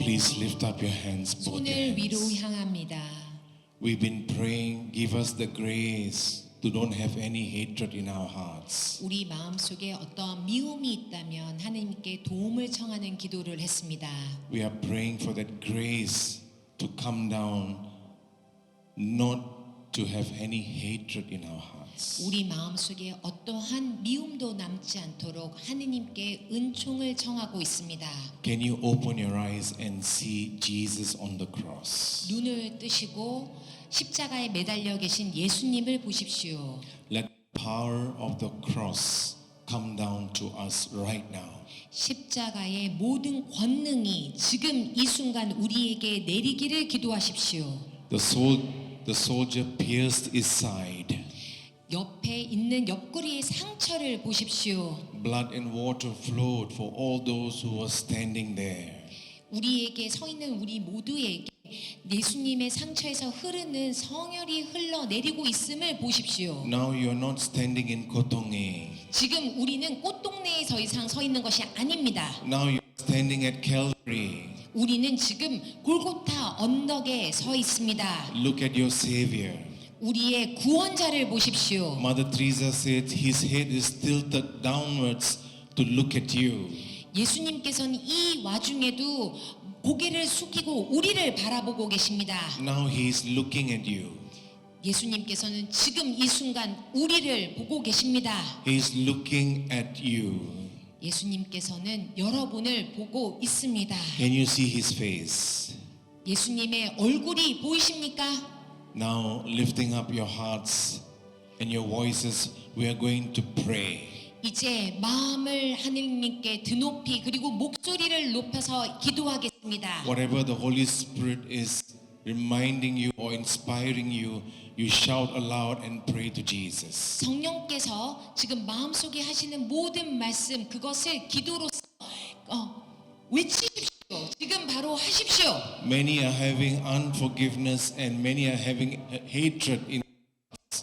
Please lift up your hands, both your 손을 위로 hands. 향합니다. We've been praying, give us the grace to don't have any hatred in our hearts. 우리 마음속에 어떠한 미움이 있다면 하나님께 도움을 청하는 기도를 했습니다. We are praying for that grace to come down, not to have any hatred in our hearts. 우리 마음속에 어떠한 미움도 남지 않도록 하느님께 은총을 청하고 있습니다. Can you open your eyes and see Jesus on the cross? 눈을 뜨시고 십자가에 매달려 계신 예수님을 보십시오. Let the power of the cross come down to us right now. 십자가의 모든 권능이 지금 이 순간 우리에게 내리기를 기도하십시오. The soldier pierced his side. 옆에 있는 옆구리의 상처를 보십시오. Blood and water flowed for all those who were standing there. 우리에게 서 있는 우리 모두에게 예수님의 상처에서 흐르는 성혈이 흘러내리고 있음을 보십시오. Now you are not standing in Kotonge. 지금 우리는 꽃동네에 더 이상 서 있는 것이 아닙니다. Now you are standing at Calvary. 우리는 지금 골고타 언덕에 서 있습니다. Look at your Savior. 우리의 구원자를 보십시오. Mother Teresa said his head is tilted downwards to look at you. 예수님께서는 이 와중에도 고개를 숙이고 우리를 바라보고 계십니다. Now he is looking at you. 예수님께서는 지금 이 순간 우리를 보고 계십니다. He is looking at you. 예수님께서는 여러분을 보고 있습니다. Can you see his face? 예수님의 얼굴이 보이십니까? Now lifting up your hearts and your voices, we are going to pray. 이제 마음을 하느님께 드높이 그리고 목소리를 높여서 기도하겠습니다. Whatever the Holy Spirit is reminding you or inspiring you, you shout aloud and pray to Jesus. 성령께서 지금 마음속에 하시는 모든 말씀 그것을 기도로서 외치십시오. 지금 바로 하십시오. Many are having unforgiveness and many are having hatred in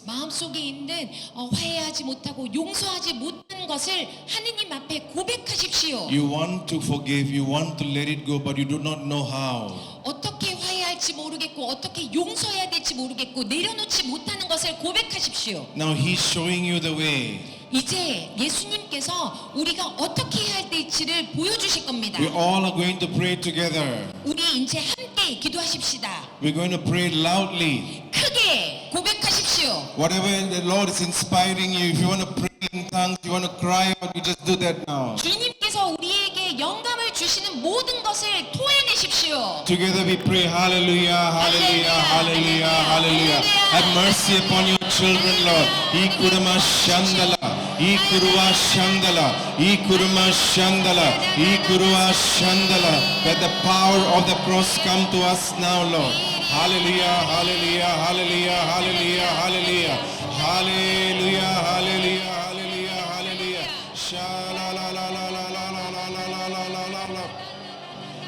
마음속에 있는 화해하지 못하고 용서하지 못한 것을 하느님 앞에 고백하십시오. You want to forgive, you want to let it go, but you do not know how. 어떻게 화해할지 모르겠고 어떻게 용서해야 될지 모르겠고 내려놓지 못하는 것을 고백하십시오. Now He's showing you the way. 이제 예수님께서 우리가 어떻게 해야 될지를 보여주실 겁니다. We all are going to pray together. 우리 이제 함께 기도하십시다. We're going to pray loudly. 크게 고백하십시오. Whatever the Lord is inspiring you, if you want to pray in tongues, you want to cry out, you just do that now. 주님께서 우리에게 영감을 주시는 모든 것을 토해내십시오. Together we pray, hallelujah, hallelujah, hallelujah, hallelujah. Have mercy upon your children, Lord. Ikurma Shandala, Ikurwa Shandala, Ikurma Shandala, Ikurwa Shandala. Let the power of the cross come to us now, Lord. Hallelujah, hallelujah, hallelujah, hallelujah, hallelujah. Hallelujah, hallelujah, hallelujah, hallelujah. Shala la la la la la la la la la la la la la.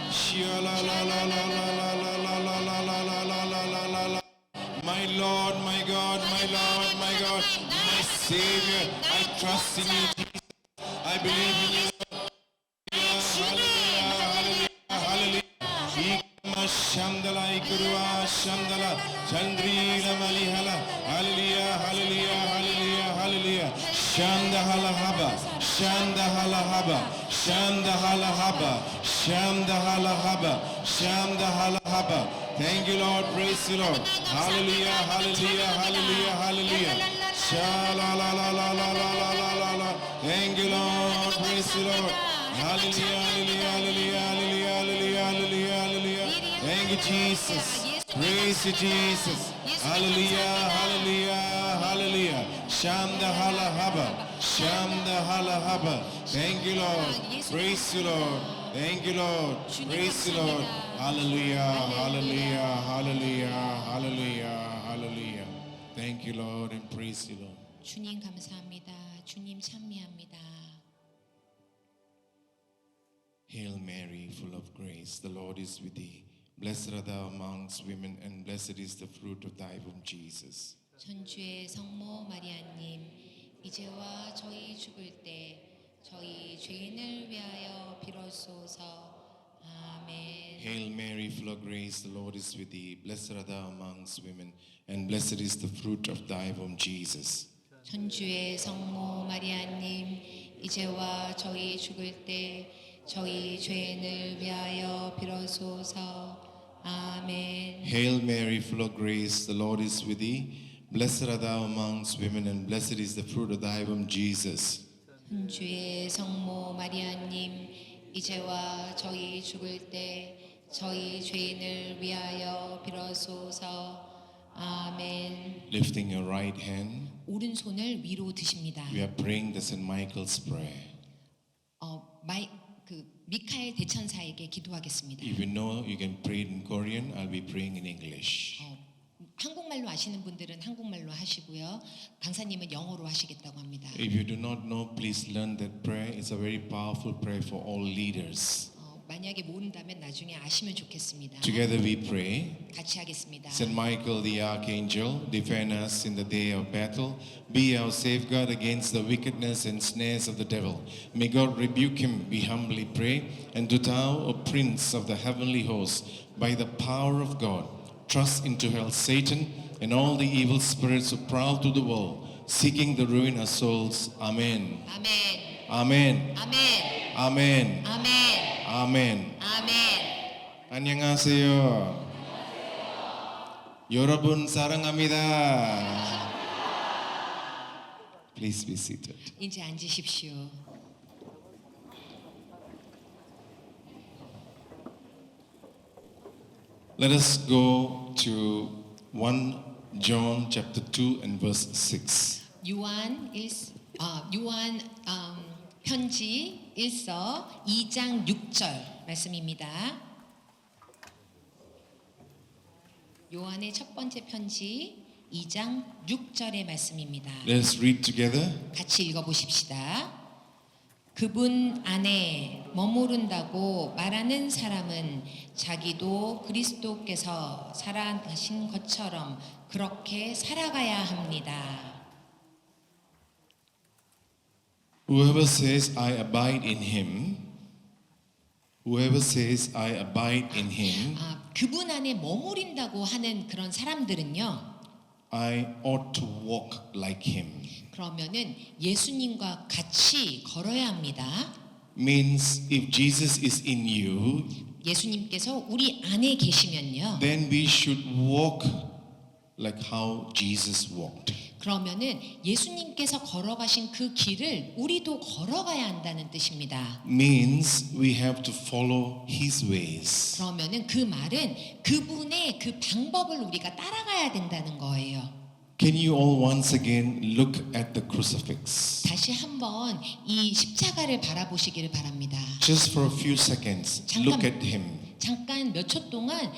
Shala la la la la la la la la la la la la la la la. My Lord, my God, my Lord, my God, my Savior, I trust in you, Jesus. I believe in you. Hallelujah, hallelujah, hallelujah. Shandala Ikurwa Shandala Chandrila Malihala Hallelujah Hallelujah Hallelujah Hallelujah Shandahala Haba Shandahala Haba Shandahala Haba Shandahala Haba Shandahala Haba. Thank you, Lord, praise you, Lord. Hallelujah Hallelujah Hallelujah Hallelujah Shala la la la la la la la la la. Thank you, Lord, praise you, Lord. Hallelujah Hallelujah Hallelujah Hallelujah Hallelujah Hallelujah Hallelujah. Thank you, Jesus. Praise you, Jesus. Hallelujah, hallelujah, hallelujah. Shamda hala haba. Shamda hala haba. Thank you, Lord. Praise you, Lord. Thank you, Lord. Praise you, Lord. Hallelujah, hallelujah, hallelujah, hallelujah, hallelujah. Thank you, Lord, and praise you, Lord. 주님 감사합니다. 주님 찬미합니다. Hail Mary, full of grace, the Lord is with thee. Blessed art thou amongst women, and blessed is the fruit of thy womb, Jesus. 천주의 성모 마리아님, 이제와 저희 죽을 때 저희 죄인을 위하여 빌어주소서. 아멘. Hail Mary, full of grace, the Lord is with thee. Blessed art thou amongst women, and blessed is the fruit of thy womb, Jesus. 천주의 성모 마리아님, 이제와 저희 죽을 때 저희 죄인을 위하여 빌어주소서. 아멘. Hail Mary, full of grace, the Lord is with thee. Blessed art thou amongst women, and blessed is the fruit of thy womb, Jesus. 천주의 성모 마리아님, 이제와 저희 죽을 때 저희 죄인을 위하여 빌어주소서. 아멘. Lifting your right hand, 오른손을 위로 드십니다. we are praying the St. Michael's prayer. 미카엘 대천사에게 기도하겠습니다. If you know, you can pray it in Korean. I'll be praying in English. 한국말로 아시는 분들은 한국말로 하시고요. 강사님은 영어로 하시겠다고 합니다. If you do not know, please learn that prayer. It's a very powerful prayer for all leaders. 만약에 모른다면 나중에 아시면 좋겠습니다. Together we pray. 같이 하겠습니다. Saint Michael the Archangel, defend us in the day of battle. Be our safeguard against the wickedness and snares of the devil. May God rebuke him, we humbly pray. And do thou, O Prince of the heavenly host, by the power of God, thrust into hell Satan and all the evil spirits who prowl through the world, seeking the ruin of souls. Amen. 아멘. Amen. 아멘. Amen. 아멘. 아멘. 아멘. 안녕하세요. 여러분 사랑합니다. Please be seated. 이제 앉으십시오. Let us go to 1 John chapter 2 and verse 6. 요한 편지 1서 2장 6절 말씀입니다. 요한의 첫 번째 편지 2장 6절의 말씀입니다. Let us read together. 같이 읽어보십시다. 그분 안에 머무른다고 말하는 사람은 자기도 그리스도께서 살아가신 것처럼 그렇게 살아가야 합니다. Whoever says I abide in him, whoever says I abide in him, 그분 안에 머무른다고 하는 그런 사람들은요. I ought to walk like him. 그러면은 예수님과 같이 걸어야 합니다. Means if Jesus is in you, 예수님께서 우리 안에 계시면요. then we should walk like how Jesus walked. 그러면은 예수님께서 걸어가신 그 길을 우리도 걸어가야 한다는 뜻입니다. Means we have to follow his ways. 그러면은 그 말은 그분의 그 방법을 우리가 따라가야 된다는 거예요. Can you all once again look at the crucifix? 다시 한번 이 십자가를 바라보시기를 바랍니다. Just for a few seconds, look at him. 잠깐 몇 초 동안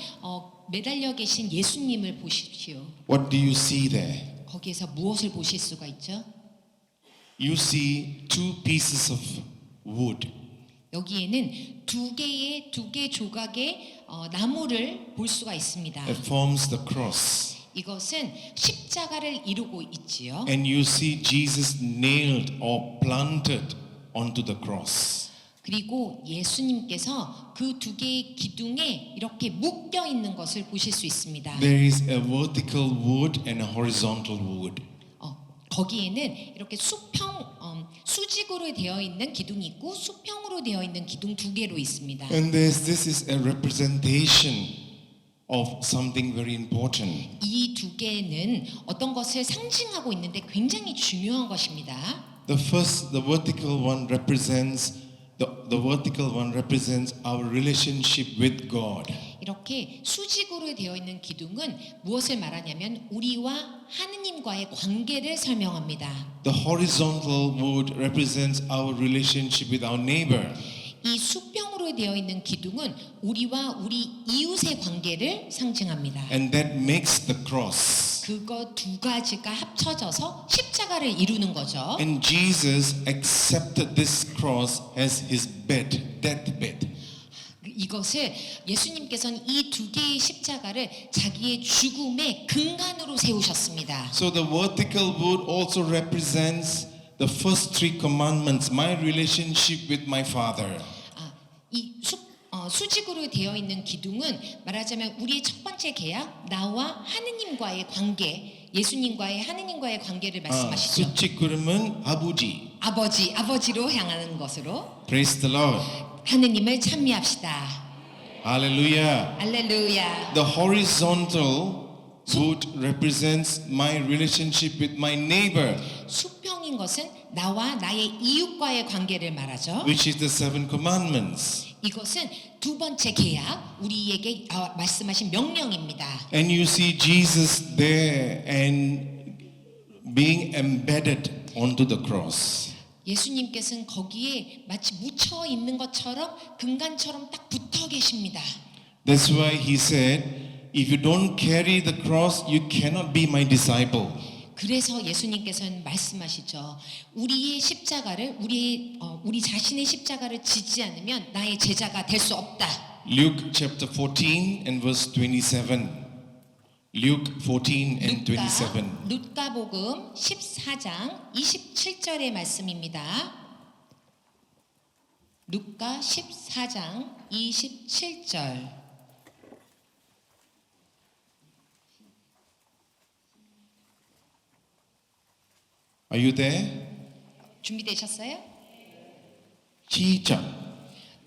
매달려 계신 예수님을 보십시오. What do you see there? 거기에서 무엇을 보실 수가 있죠? You see two pieces of wood. 여기에는 두 개 조각의 나무를 볼 수가 있습니다. That forms the cross. 이것은 십자가를 이루고 있지요. And you see Jesus nailed or planted onto the cross. 그리고 예수님께서 그 두 개의 기둥에 이렇게 묶여 있는 것을 보실 수 있습니다. There is a vertical wood and a horizontal wood. 거기에는 이렇게 수직으로 되어 있는 기둥이 있고 수평으로 되어 있는 기둥 두 개로 있습니다. And this is a representation of something very important. 이 두 개는 어떤 것을 상징하고 있는데 굉장히 중요한 것입니다. The vertical one represents our relationship with God. 이렇게 수직으로 되어 있는 기둥은 무엇을 말하냐면 우리와 하느님과의 관계를 설명합니다. The horizontal wood represents our relationship with our neighbor. 이 수평으로 되어 있는 기둥은 우리와 우리 이웃의 관계를 상징합니다. And that makes the cross. 그거 두 가지가 합쳐져서 십자가를 이루는 거죠. And Jesus accepted this cross as his bed, deathbed. 이것을 예수님께서는 이 두 개의 십자가를 자기의 죽음의 근간으로 세우셨습니다. So the vertical wood also represents the first three commandments, my relationship with my Father. 이 수직으로 되어 있는 기둥은 말하자면 우리의 첫 번째 계약, 나와 하느님과의 관계, 예수님과의 하느님과의 관계를 말씀하시죠. 수직 그러면 아버지. 아버지로 향하는 것으로 Praise the Lord. 하느님을 찬미합시다. Hallelujah. 할렐루야. The horizontal wood represents my relationship with my neighbor, 수평인 것은 나와 나의 이웃과의 관계를 말하죠. which is the seven commandments. 이것은 두 번째 계약, 우리에게 말씀하신 명령입니다. And you see Jesus there and being embedded onto the cross. 예수님께서는 거기에 마치 묻혀 있는 것처럼 근간처럼 딱 붙어 계십니다. That's why he said, if you don't carry the cross, you cannot be my disciple. 그래서 예수님께서는 말씀하시죠. 우리의 십자가를 우리 자신의 십자가를 지지 않으면 나의 제자가 될 수 없다. Luke chapter 14 and verse 27. Luke 14 and 27. 룻가복음 14장 27절의 말씀입니다. 룻가 14장 27절. Are you there? 준비되셨어요? 시작.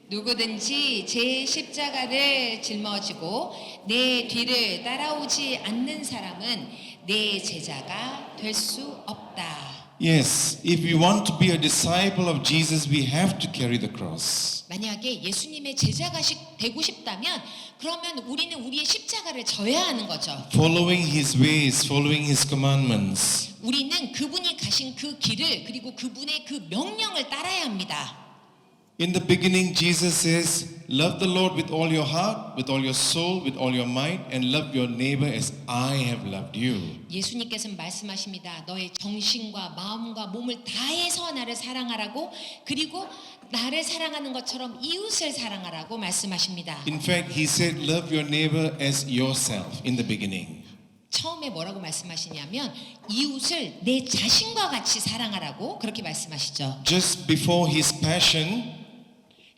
누구든지 제 십자가를 짊어지고 내 뒤를 따라오지 않는 사람은 내 제자가 될 수 없다. Yes, if we want to be a disciple of Jesus, we have to carry the cross. 만약에 예수님의 제자가 되고 싶다면 그러면 우리는 우리의 십자가를 져야 하는 거죠. Following his ways, following his commandments. 우리는 그분이 가신 그 길을 그리고 그분의 그 명령을 따라야 합니다. In the beginning, Jesus says, love the Lord with all your heart, with all your soul, with all your might, and love your neighbor as I have loved you. 예수님께서는 말씀하십니다. 너의 정신과 마음과 몸을 다해서 나를 사랑하라고 그리고 나를 사랑하는 것처럼 이웃을 사랑하라고 말씀하십니다. In fact, he said, love your neighbor as yourself in the beginning. 처음에 뭐라고 말씀하시냐면 이웃을 내 자신과 같이 사랑하라고 그렇게 말씀하시죠. Just before his passion,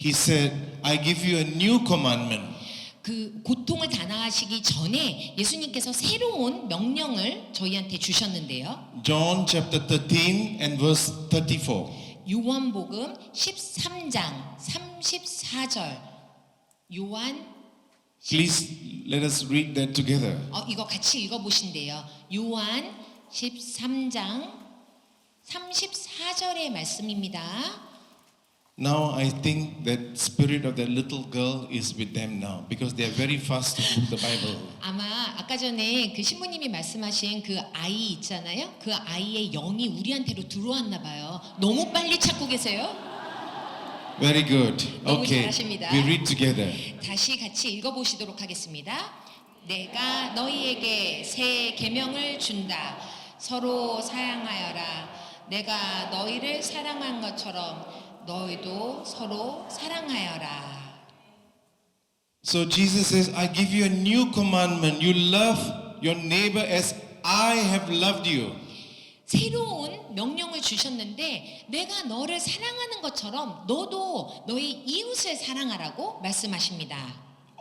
he said, I give you a new commandment. 그 고통을 당하시기 전에 예수님께서 새로운 명령을 저희한테 주셨는데요. John chapter 13 and verse 34. 요한복음 13장 34절. 요한 Please let us read that together. 이거 같이 읽어보신대요. 요한 13장 34절의 말씀입니다. Now I think that spirit of that little girl is with them now because they are very fast to book the Bible. 아마 아까 전에 그 신부님이 말씀하신 그 아이 있잖아요. 그 아이의 영이 우리한테로 들어왔나 봐요. 너무 빨리 찾고 계세요. Very good. 너무 Okay, 잘하십니다. we read together. 다시 같이 읽어보시도록 하겠습니다. 내가 너희에게 새 계명을 준다. 서로 사랑하여라. 내가 너희를 사랑한 것처럼 너희도 서로 사랑하여라. So Jesus says, I give you a new commandment. You love your neighbor as I have loved you. 새로운 명령을 주셨는데 내가 너를 사랑하는 것처럼 너도 너의 이웃을 사랑하라고 말씀하십니다.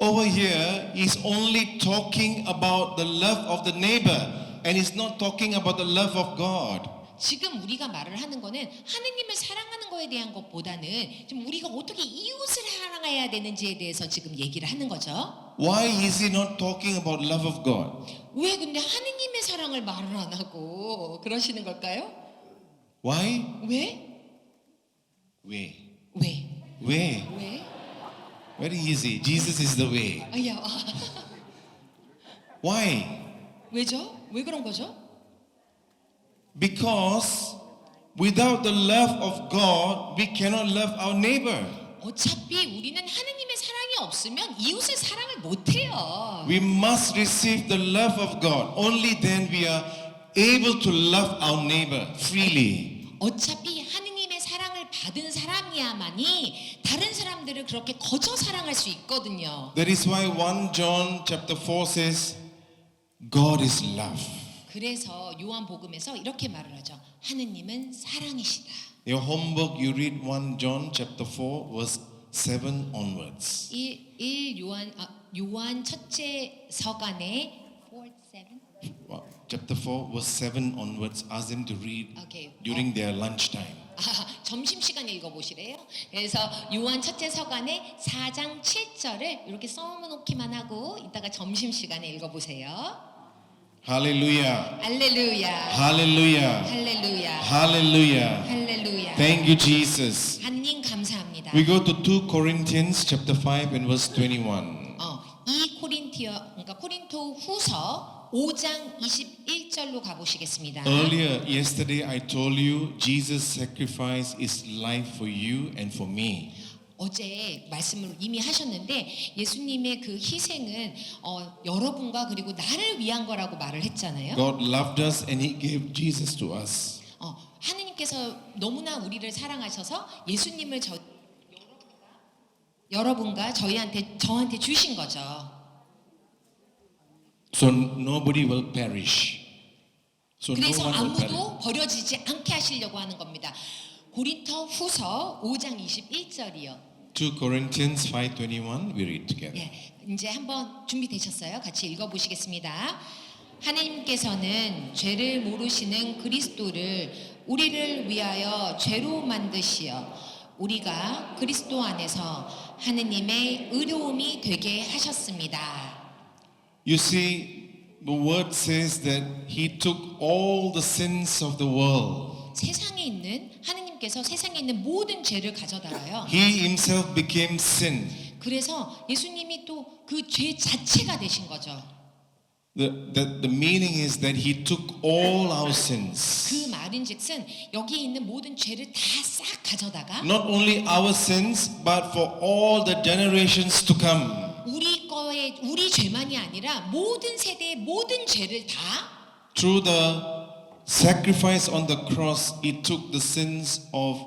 Over here, he's only talking about the love of the neighbor and he's not talking about the love of God. 지금 우리가 말을 하는 거는 하느님을 사랑하는 거에 대한 것보다는 좀 우리가 어떻게 이웃을 사랑해야 되는지에 대해서 지금 얘기를 하는 거죠. Why is he not talking about love of God? 왜 근데 하느님의 사랑을 말을 안 하고 그러시는 걸까요? Why? 왜? Way. 왜? Way. 왜? Very easy. Jesus is the way. 아야, Why? 왜죠? 왜 그런 거죠? Because without the love of God, we cannot love our neighbor. 어차피 우리는 하느님의 사랑이 없으면 이웃을 사랑을 못해요. We must receive the love of God. Only then we are able to love our neighbor freely. 어차피 하느님의 사랑을 받은 사람이야만이 다른 사람들을 그렇게 거저 사랑할 수 있거든요. That is why 1 John chapter 4 says, God is love. 그래서 요한복음에서 이렇게 말을 하죠. 하느님은 사랑이시다. Your homework, you read 1 John chapter 4 verse 7 onwards. 요한 첫째 서간에 4, 7. Chapter 4 verse 7 onwards. Ask them to read Okay. during their lunch time. 점심시간에 읽어보시래요. 그래서 요한 첫째 서간의 4장 7절을 이렇게 써놓기만 하고 이따가 점심시간에 읽어보세요. Hallelujah. 할렐루야. Hallelujah. 할렐루야. Hallelujah. 할렐루야. Thank you, Jesus. 하느님 감사합니다. We go to 2 Corinthians chapter 5 and verse 21. 그러니까 코린토 후서 5장 21절로 가보시겠습니다. Earlier, yesterday, I told you Jesus sacrificed his life for you and for me. 어제 말씀을 이미 하셨는데 예수님의 그 희생은 여러분과 그리고 나를 위한 거라고 말을 했잖아요. God loved us and he gave Jesus to us. 하느님께서 너무나 우리를 사랑하셔서 예수님을 여러분과 저한테 주신 거죠. So nobody will perish. So no 그래서 one will perish. 아무도 버려지지 않게 하시려고 하는 겁니다. 고린토 후서 5장 21절이요. 2 Corinthians 5:21 we read together. 예, 이제 한번 준비되셨어요? 같이 읽어보시겠습니다. 하나님께서는 죄를 모르시는 그리스도를 우리를 위하여 죄로 만드시어 우리가 그리스도 안에서 하느님의 의로움이 되게 하셨습니다. You see, the word says that he took all the sins of the world. 세상에 있는 하느님께서 세상에 있는 모든 죄를 가져다가요. He himself became sin. 그래서 예수님이 또 그 죄 자체가 되신 거죠. The meaning is that he took all our sins. 그 말인즉슨 여기에 있는 모든 죄를 다 싹 가져다가 Not only our sins, but for all the generations to come. 우리 죄만이 아니라 모든 세대의 모든 죄를 다 Through the sacrifice on the cross, he took the sins of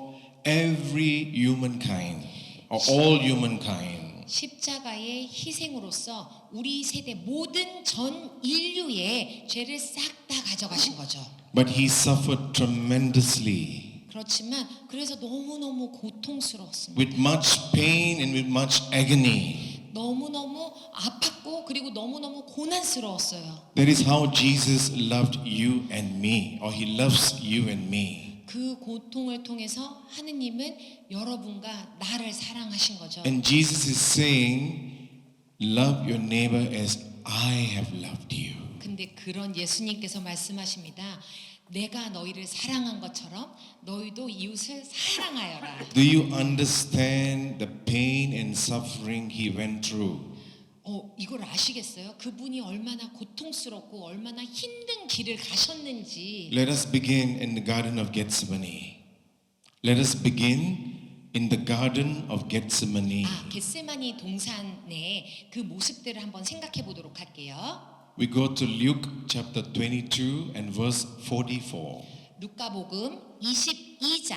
every humankind, or all humankind. 십자가의 희생으로서 우리 세대 모든 전 인류의 죄를 싹 다 가져가신 거죠. But he suffered tremendously, 그렇지만 그래서 너무너무 고통스러웠습니다. with much pain and with much agony. 너무너무 아팠고 그리고 너무너무 고난스러웠어요. That is how Jesus loved you and me, or he loves you and me. 그 고통을 통해서 하느님은 여러분과 나를 사랑하신 거죠. And Jesus is saying, love your neighbor as I have loved you. 근데 그런 예수님께서 말씀하십니다. 내가 너희를 사랑한 것처럼 너희도 이웃을 사랑하여라. Do you understand the pain and suffering he went through? 이걸 아시겠어요? 그분이 얼마나 고통스럽고 얼마나 힘든 길을 가셨는지. Let us begin in the Garden of Gethsemane. Let us begin in the Garden of Gethsemane. 겟세마니 동산의 그 모습들을 한번 생각해 보도록 할게요. We go to Luke chapter 22 and verse 44. 루카복음 22장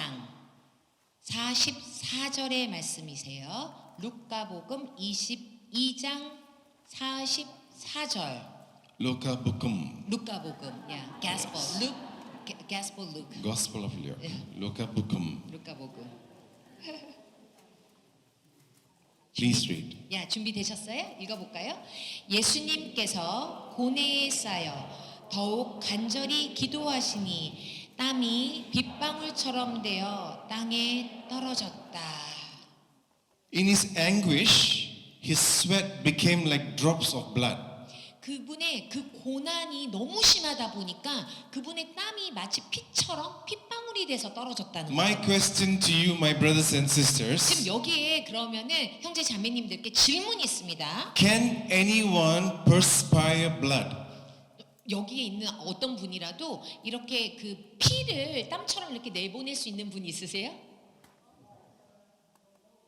44절의 말씀이세요. 루카복음 22장 44절. Lukabukum, 루카복음, Gospel Luke. Gospel of Luke. Lukabukum. 루카복음. Please read. 준비되셨어요? 읽어볼까요? 예수님께서 고뇌에 쌓여 더욱 간절히 기도하시니 땀이 빗방울처럼 되어 땅에 떨어졌다. In his anguish, his sweat became like drops of blood. 그분의 그 고난이 너무 심하다 보니까 그분의 땀이 마치 피처럼 핏방울이 돼서 떨어졌다는 거예요. My question to you, my brothers and 지금 sisters, 여기에 그러면은 형제 자매님들께 질문이 있습니다. can anyone perspire blood? 여기에 있는 어떤 분이라도 이렇게 그 피를 땀처럼 이렇게 내보낼 수 있는 분이 있으세요?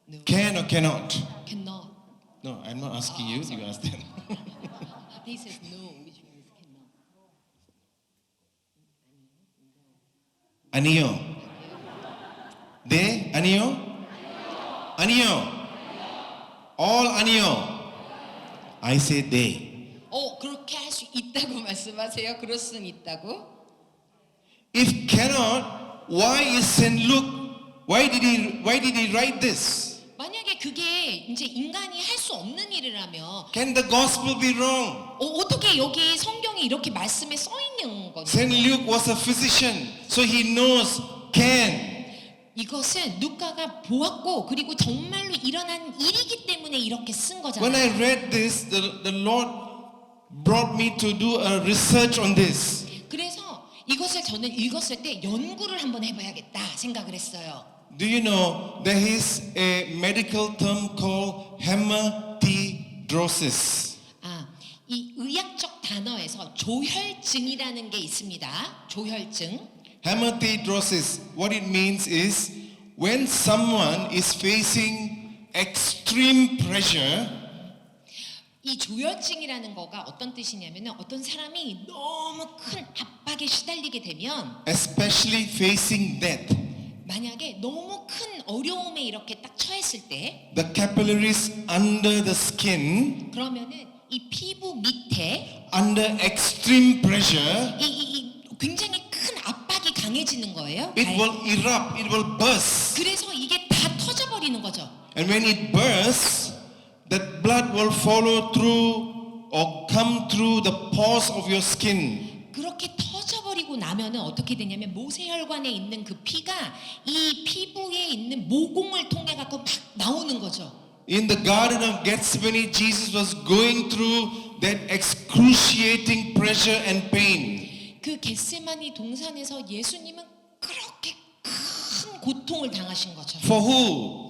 No. Can or cannot? Cannot. No, I'm not asking you. You ask them. They said no, which means cannot. 아니요. 네, 아니요. 아니요. All 아니요. I say 네. 그렇게 할 수 있다고 말씀하세요. 그럴 수는 있다고. If cannot, why is Saint Luke? Why did he write this? 만약에 그게 이제 인간이 할 수 없는 일이라면 Can the gospel be wrong? 어떻게 여기 성경에 이렇게 말씀에 써 있는 거냐? Saint Luke was a physician, so he knows can. 이것은 누가가 보았고 그리고 정말로 일어난 일이기 때문에 이렇게 쓴 When 거잖아요. I read this, the Lord brought me to do a research on this. 그래서 이것을 저는 읽었을 때 연구를 한번 해봐야겠다 생각을 했어요. Do you know there is a medical term called hematidrosis? 이 의학적 단어에서 조혈증이라는 게 있습니다. 조혈증. Hematidrosis, what it means is when someone is facing extreme pressure, 이 조혈증이라는 거가 어떤 뜻이냐면은 어떤 사람이 너무 큰 압박에 시달리게 되면 especially facing death, 만약에 너무 큰 어려움에 이렇게 딱 처했을 때 the capillaries under the skin, 그러면은 이 피부 밑에 under extreme pressure, 이 굉장히 큰 압박이 강해지는 거예요. it will erupt, it will burst. 그래서 이게 다 터져버리는 거죠. And when it bursts, that blood will follow through or come through the pores of your skin. 그렇게 터져버리고 나면은 어떻게 되냐면 모세혈관에 있는 그 피가 이 피부에 있는 모공을 통해 갖고 막 나오는 거죠. In the Garden of Gethsemane, Jesus was going through that excruciating pressure and pain. 그 겟세마니 동산에서 예수님은 그렇게 큰 고통을 당하신 것처럼 For who?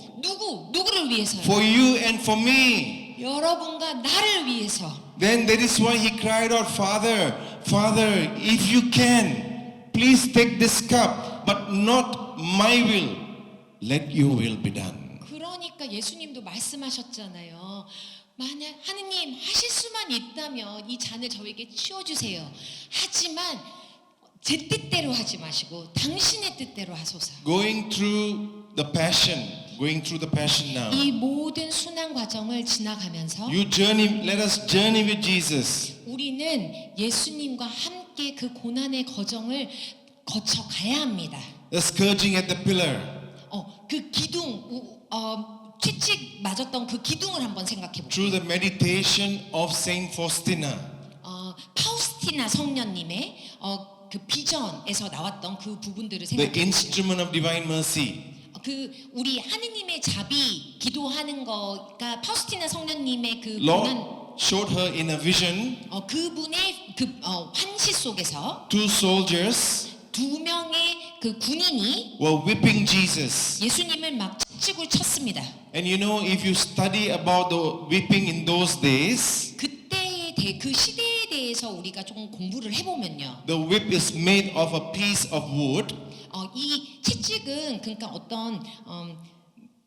누구를 위해서요? For you and for me. 여러분과 나를 위해서. Then that is why he cried out, Father, Father, if you can, please take this cup, but not my will, let your will be done. 그러니까 예수님도 말씀하셨잖아요. 만약 하느님 하실 수만 있다면 이 잔을 저에게 치워주세요. 하지만 제 뜻대로 하지 마시고 당신의 뜻대로 하소서. Going through the passion now. 이 모든 순환 과정을 지나가면서 Let us journey with Jesus. 우리는 예수님과 함께 그 고난의 과정을 거쳐 가야 합니다. The scourging at the pillar. 그 기둥 채찍 맞았던 그 기둥을 한번 생각해 보세요. Through the meditation of Saint Faustina. 파우스티나 성녀님의 그 비전에서 나왔던 그 부분들을 The 생각해 보세요. instrument of divine mercy. 그 우리 하느님의 자비 기도하는 거가 파우스티나 성녀님의 그 Lord 고난 showed her in a vision 그분의 그 환시 속에서 two soldiers 두 명의 그 군인이 were whipping Jesus. 예수님을 막 채찍을 쳤습니다. And you know, if you study about the whipping in those days, 그 시대에 대해서 우리가 조금 공부를 해보면요. the whip is made of a piece of wood. 이 채찍은 그러니까 어떤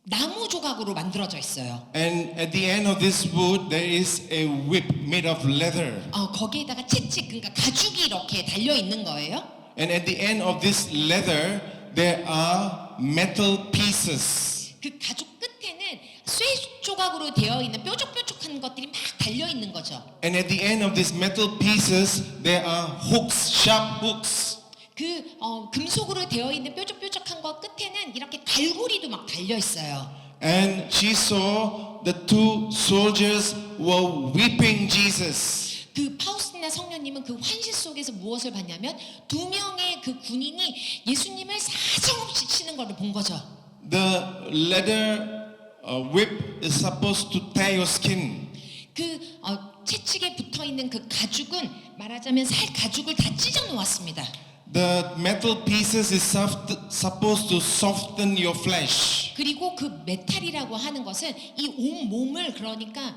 나무 조각으로 만들어져 있어요. And at the end of this wood, there is a whip made of leather. 거기에다가 채찍 그러니까 가죽이 이렇게 달려 있는 거예요. And at the end of this leather, there are metal pieces. 그 가죽 끝에는 쇠 조각으로 되어 있는 뾰족뾰족한 것들이 막 달려 있는 거죠. And at the end of these metal pieces, there are hooks, sharp hooks. 그 금속으로 되어 있는 뾰족뾰족한 것 끝에는 이렇게 갈고리도 막 달려 있어요. And she saw the two soldiers were whipping Jesus. 그 파우스티나 성녀님은 그 환시 속에서 무엇을 봤냐면 두 명의 그 군인이 예수님을 사정없이 치는 것을 본 거죠. The leather whip is supposed to tear your skin. 그 채찍에 붙어 있는 그 가죽은 말하자면 살 가죽을 다 찢어 놓았습니다. The metal pieces is supposed to soften your flesh. 그리고 그 메탈이라고 하는 것은 이 온 몸을 그러니까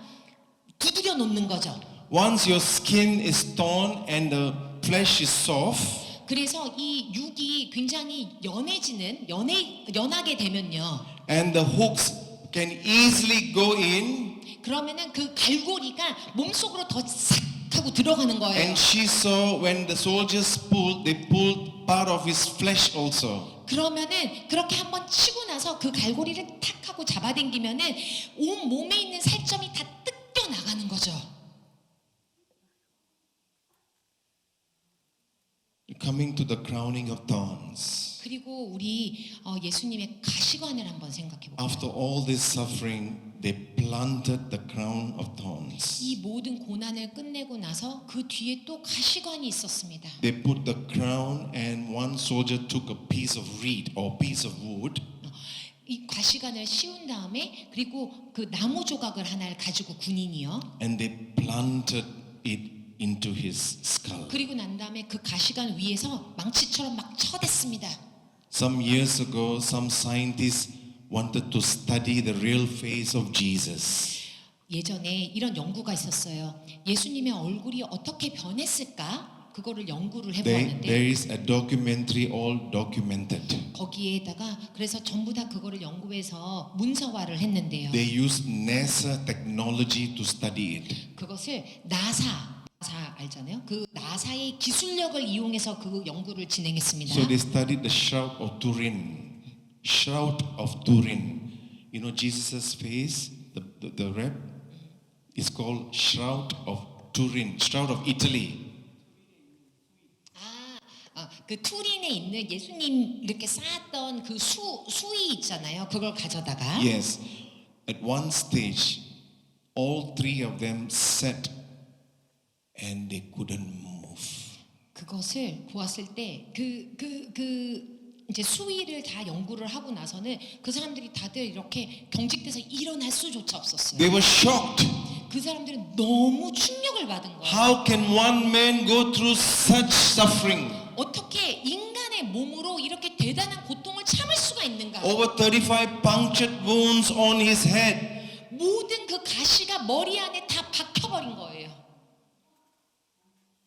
두드려 놓는 거죠. Once your skin is torn and the flesh is soft, 그래서 이 육이 굉장히 연하게 되면요. and the hooks can easily go in, 그러면은 그 갈고리가 몸속으로 더 싹 하고 들어가는 거예요. And she saw when the soldiers pulled, they pulled part of his flesh also. 그러면은 그렇게 한번 치고 나서 그 갈고리를 탁 하고 잡아당기면은 온 몸에 있는 살점이 다 뜯겨 나가는 거죠. Coming to the crowning of thorns. 그리고 우리 예수님의 가시관을 한번 생각해 볼게요. After all this suffering, they planted the crown of thorns. 이 모든 고난을 끝내고 나서 그 뒤에 또 가시관이 있었습니다. They put the crown and one soldier took a piece of reed or piece of wood 이 가시관을 씌운 다음에 그리고 그 나무 조각을 하나를 가지고 군인이요. and they planted it into his skull. 그리고 난 다음에 그 가시관 위에서 망치처럼 막 쳐댔습니다. Some years ago, some scientists wanted to study the real face of Jesus. 예전에 이런 연구가 있었어요. 예수님의 얼굴이 어떻게 변했을까? 그거를 연구를 There 해보았는데 is a documentary all documented. 거기에다가 그래서 전부 다 그거를 연구해서 문서화를 했는데요. They use NASA technology to study it. 그것을 나사 알잖아요. 그 나사의 기술력을 이용해서 그 연구를 진행했습니다. So they studied the shroud of Turin. Shroud of Turin. You know Jesus' face, the wrap is called shroud of Turin, shroud of Italy. 그 투린에 있는 예수님 이렇게 쌓았던 그 수의 있잖아요. 그걸 가져다가 Yes. At one stage, all three of them sat and they couldn't move. 그것을 보았을 때 이제 수의를 다 연구를 하고 나서는 그 사람들이 다들 이렇게 경직돼서 일어날 수조차 없었어요. They were shocked. 그 사람들은 너무 충격을 받은 거예요. How can one man go through such suffering? 어떻게 인간의 몸으로 이렇게 대단한 고통을 참을 수가 있는가? Over 35 punctured wounds on his head. 모든 그 가시가 머리 안에 다 박혀버린 거예요.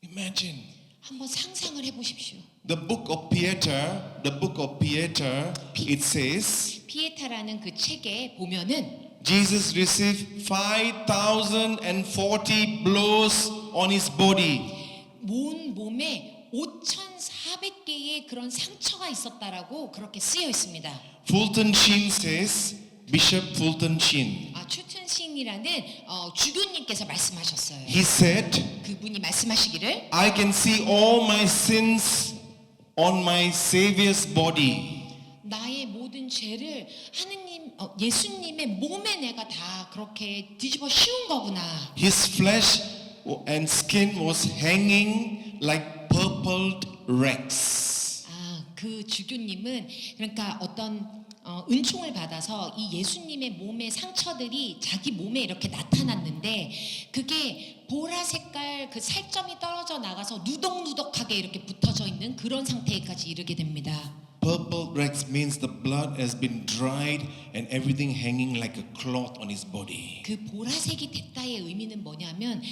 Imagine. 한번 상상을 해보십시오. The book of Peter, it says, 피에타라는 그 책에 보면은 Jesus received 5,040 blows on his body. 온 몸에 5,400개의 그런 상처가 있었다라고 그렇게 쓰여 있습니다. Fulton Sheen says, Bishop Fulton Sheen, 추튼신이라는 주교님께서 말씀하셨어요. he said, 그분이 말씀하시기를 I can see all my sins on my Savior's body. 나의 모든 죄를 하느님 예수님의 몸에 내가 다 그렇게 뒤집어 씌운 거구나. His flesh and skin was hanging like purpled rags. 그 주교님은 그러니까 어떤 은총을 받아서 이 예수님의 몸의 상처들이 자기 몸에 이렇게 나타났는데 그게 보라 색깔 그 살점이 떨어져 나가서 누덕누덕하게 이렇게 붙어져 있는 그런 상태까지 이르게 됩니다. Purple rags means the blood has been dried and everything hanging like a cloth on his body. 그 보라색이 됐다의 의미는 뭐냐면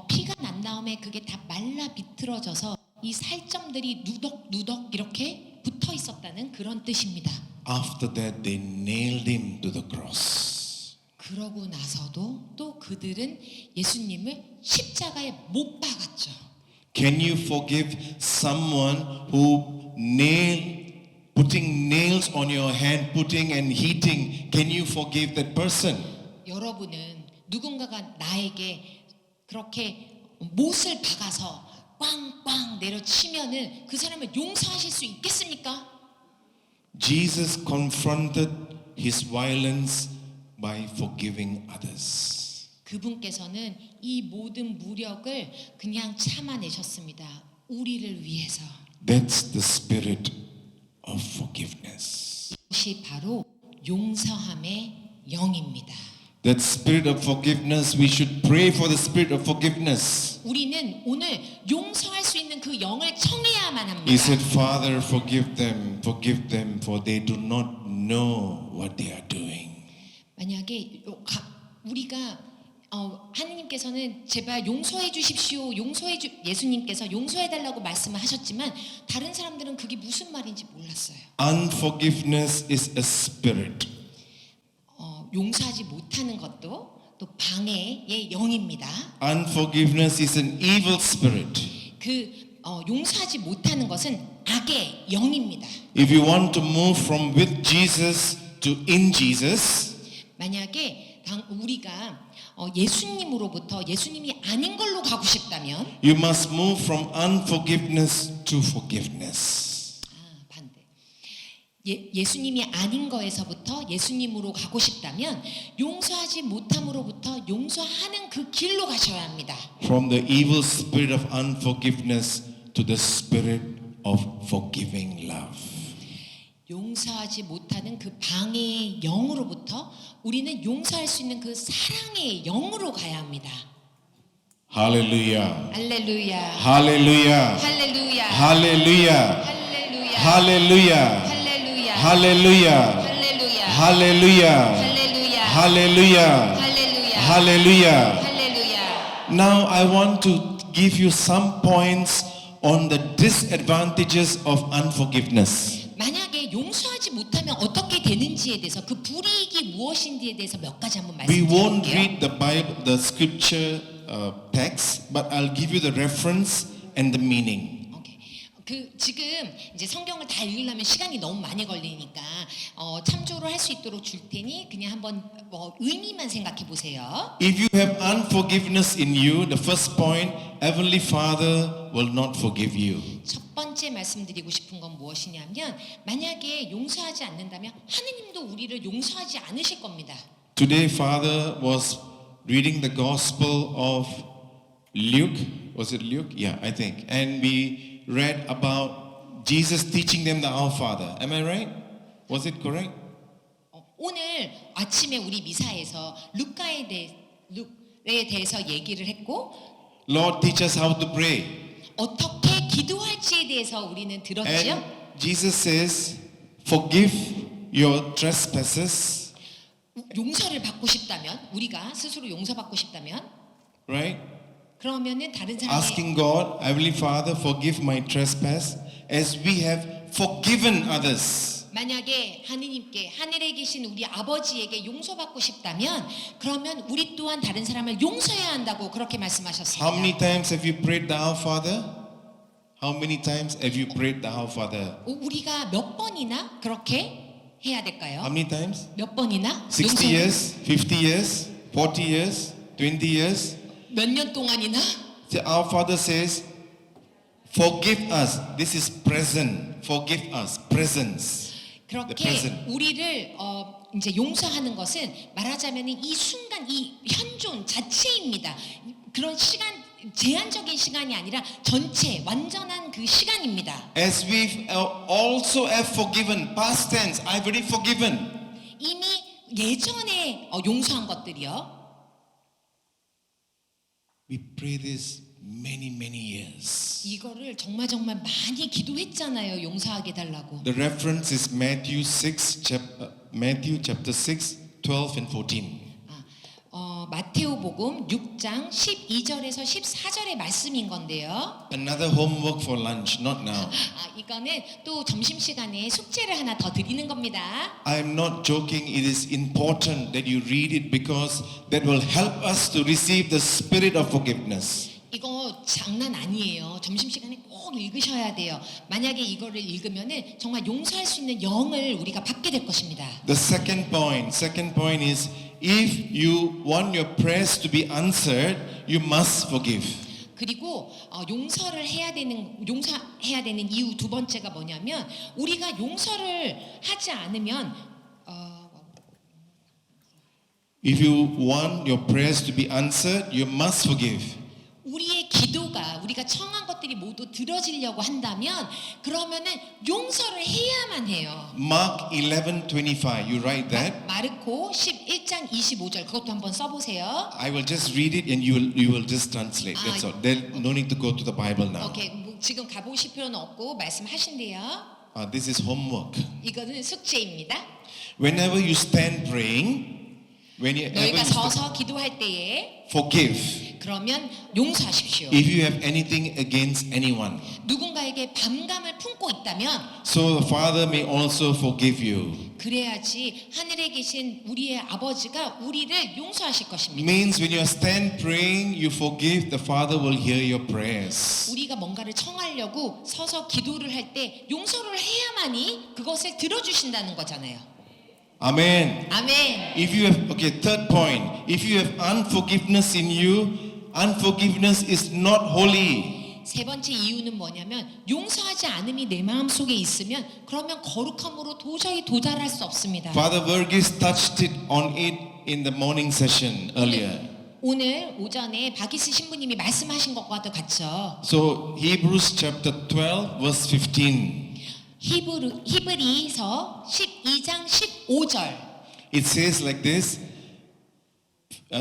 피가 난 다음에 그게 다 말라 비틀어져서 이 살점들이 누덕누덕 이렇게 붙어 있었다는 그런 뜻입니다. After that, they nailed him to the cross. 그러고 나서도 또 그들은 예수님을 십자가에 못 박았죠. Can you forgive someone who putting nails on your hand, putting and heating? Can you forgive that person? 여러분은 누군가가 나에게 그렇게 못을 박아서 꽝꽝 내려치면은 그 사람을 용서하실 수 있겠습니까? Jesus confronted his violence by forgiving others. 그분께서는 이 모든 무력을 그냥 참아내셨습니다. 우리를 위해서. That's the spirit of forgiveness. 이것이 바로 용서함의 영입니다. That spirit of forgiveness, we should pray for the spirit of forgiveness. 우리는 오늘 용서할 수 있는 그 영을 청해야만 합니다. He said, Father, forgive them, for they do not know what they are doing. 만약에 우리가 하느님께서는 제발 용서해 주십시오. 예수님께서 용서해 달라고 말씀을 하셨지만 다른 사람들은 그게 무슨 말인지 몰랐어요. Unforgiveness is a spirit. 용서하지 못하는 것도 또 방해의 영입니다. Unforgiveness is an evil spirit. 용서하지 못하는 것은 악의 영입니다. If you want to move from with Jesus to in Jesus, 만약에 우리가 예수님으로부터 예수님이 아닌 걸로 가고 싶다면 you must move from unforgiveness to forgiveness. 반대. 예수님이 아닌 거에서부터 예수님으로 가고 싶다면 용서하지 못함으로부터 용서하는 그 길로 가셔야 합니다. From the evil spirit of unforgiveness to the spirit of forgiving love. 용서하지 못하는 그 방해의 영으로부터 우리는 용서할 수 있는 그 사랑의 영으로 가야 합니다. Hallelujah. 할렐루야. Hallelujah. 할렐루야. Hallelujah. 할렐루야. Hallelujah. 할렐루야. Hallelujah. 할렐루야. Hallelujah. 할렐루야. Hallelujah. 할렐루야. Hallelujah. 할렐루야. Now I want to give you some points on the disadvantages of unforgiveness. 만약에 용서하지 못하면 어떻게 되는지에 대해서 그 불이익이 무엇인지에 대해서 몇 가지 한번 We won't 말씀드릴게요. read the Bible, the scripture text, but I'll give you the reference and the meaning. 오케이. 지금 이제 성경을 다 읽으려면 시간이 너무 많이 걸리니까 참조를 할 수 있도록 줄 테니 그냥 한번 의미만 생각해 보세요. If you have unforgiveness in you, the first point, Heavenly Father will not forgive you. 첫 번째 말씀드리고 싶은 건 무엇이냐면 만약에 용서하지 않는다면 하느님도 우리를 용서하지 않으실 겁니다. Today, Father was reading the Gospel of Luke. Was it Luke? Yeah, I think. And we read about Jesus teaching them the Our Father. Am I right? Was it correct? 오늘 아침에 우리 미사에서 룩에 대해서 얘기를 했고 Lord, teach us how to pray. 어떻게 기도할지에 대해서 우리는 들었죠. And Jesus says, forgive your trespasses. 용서를 받고 싶다면 우리가 스스로 용서받고 싶다면 Right? 그러면은 다른 사람의 Asking God, Heavenly Father, forgive my trespass as we have forgiven others. 만약에 하느님께 하늘에 계신 우리 아버지에게 용서받고 싶다면 그러면 우리 또한 다른 사람을 용서해야 한다고 그렇게 말씀하셨습니다. How many times have you prayed the Our Father? How many times have you prayed the Our Father? 우리가 몇 번이나 그렇게 해야 될까요? How many times? 몇 번이나 60 years, 50 years, 40 years, 20 years? 몇 년 동안이나 The Our Father says, forgive us. This is present. Forgive us. Presence. The 그렇게 present. 우리를 이제 용서하는 것은 말하자면 이 순간 이 현존 자체입니다. 그런 시간 제한적인 시간이 아니라 전체 완전한 그 시간입니다. As we also have forgiven, past tense, I've already forgiven. 이미 예전에 용서한 것들이요. We pray this many years. 이거를 정말 많이 기도했잖아요. 용서하게 달라고. The reference is Matthew chapter 6, 12 and 14. 마테오복음 6장 12절에서 14절의 말씀인 건데요. Another homework for lunch, not now. 이거는 또 점심시간에 숙제를 하나 더 드리는 겁니다. I'm not joking. It is important that you read it because that will help us to receive the spirit of forgiveness. 이거 장난 아니에요. 점심시간에 꼭 읽으셔야 돼요. 만약에 이거를 읽으면은 정말 용서할 수 있는 영을 우리가 받게 될 것입니다. The second point is if you want your prayers to be answered, you must forgive. 그리고 용서해야 되는 이유 두 번째가 뭐냐면 우리가 용서를 하지 않으면 If you want your prayers to be answered, you must forgive. 우리의 기도가 우리가 청한 것들이 모두 들어지려고 한다면 그러면은 용서를 해야만 해요. Mark 11:25. You write that. 마르코 11장 25절 그것도 한번 써보세요. I will just read it and you will just translate. That's all. There no need to go to the Bible now. 오케이, 지금 가보실 필요는 없고 말씀하신대요. This is homework. 이거는 숙제입니다. Whenever you stand praying, 너희가 서서 기도할 때에 forgive. 그러면 용서하십시오. if you have anything against anyone, 누군가에게 반감을 품고 있다면 so the Father may also forgive you. 그래야지 하늘에 계신 우리의 아버지가 우리를 용서하실 것입니다. Means when you stand praying, you forgive, the Father will hear your prayers. 우리가 뭔가를 청하려고 서서 기도를 할 때 용서를 해야만이 그것을 들어주신다는 거잖아요. Amen. 아멘. If you have, okay, third point, if you have unforgiveness in you, unforgiveness is not holy. 세 번째 이유는 뭐냐면 용서하지 않음이 내 마음속에 있으면 그러면 거룩함으로 도저히 도달할 수 없습니다. Father Verghese touched it on it in the morning session earlier. 오늘 오전에 박희스 신부님이 말씀하신 것과도 같죠. So Hebrews chapter 12 verse 15. 히브리서 12장 15절. It says like this,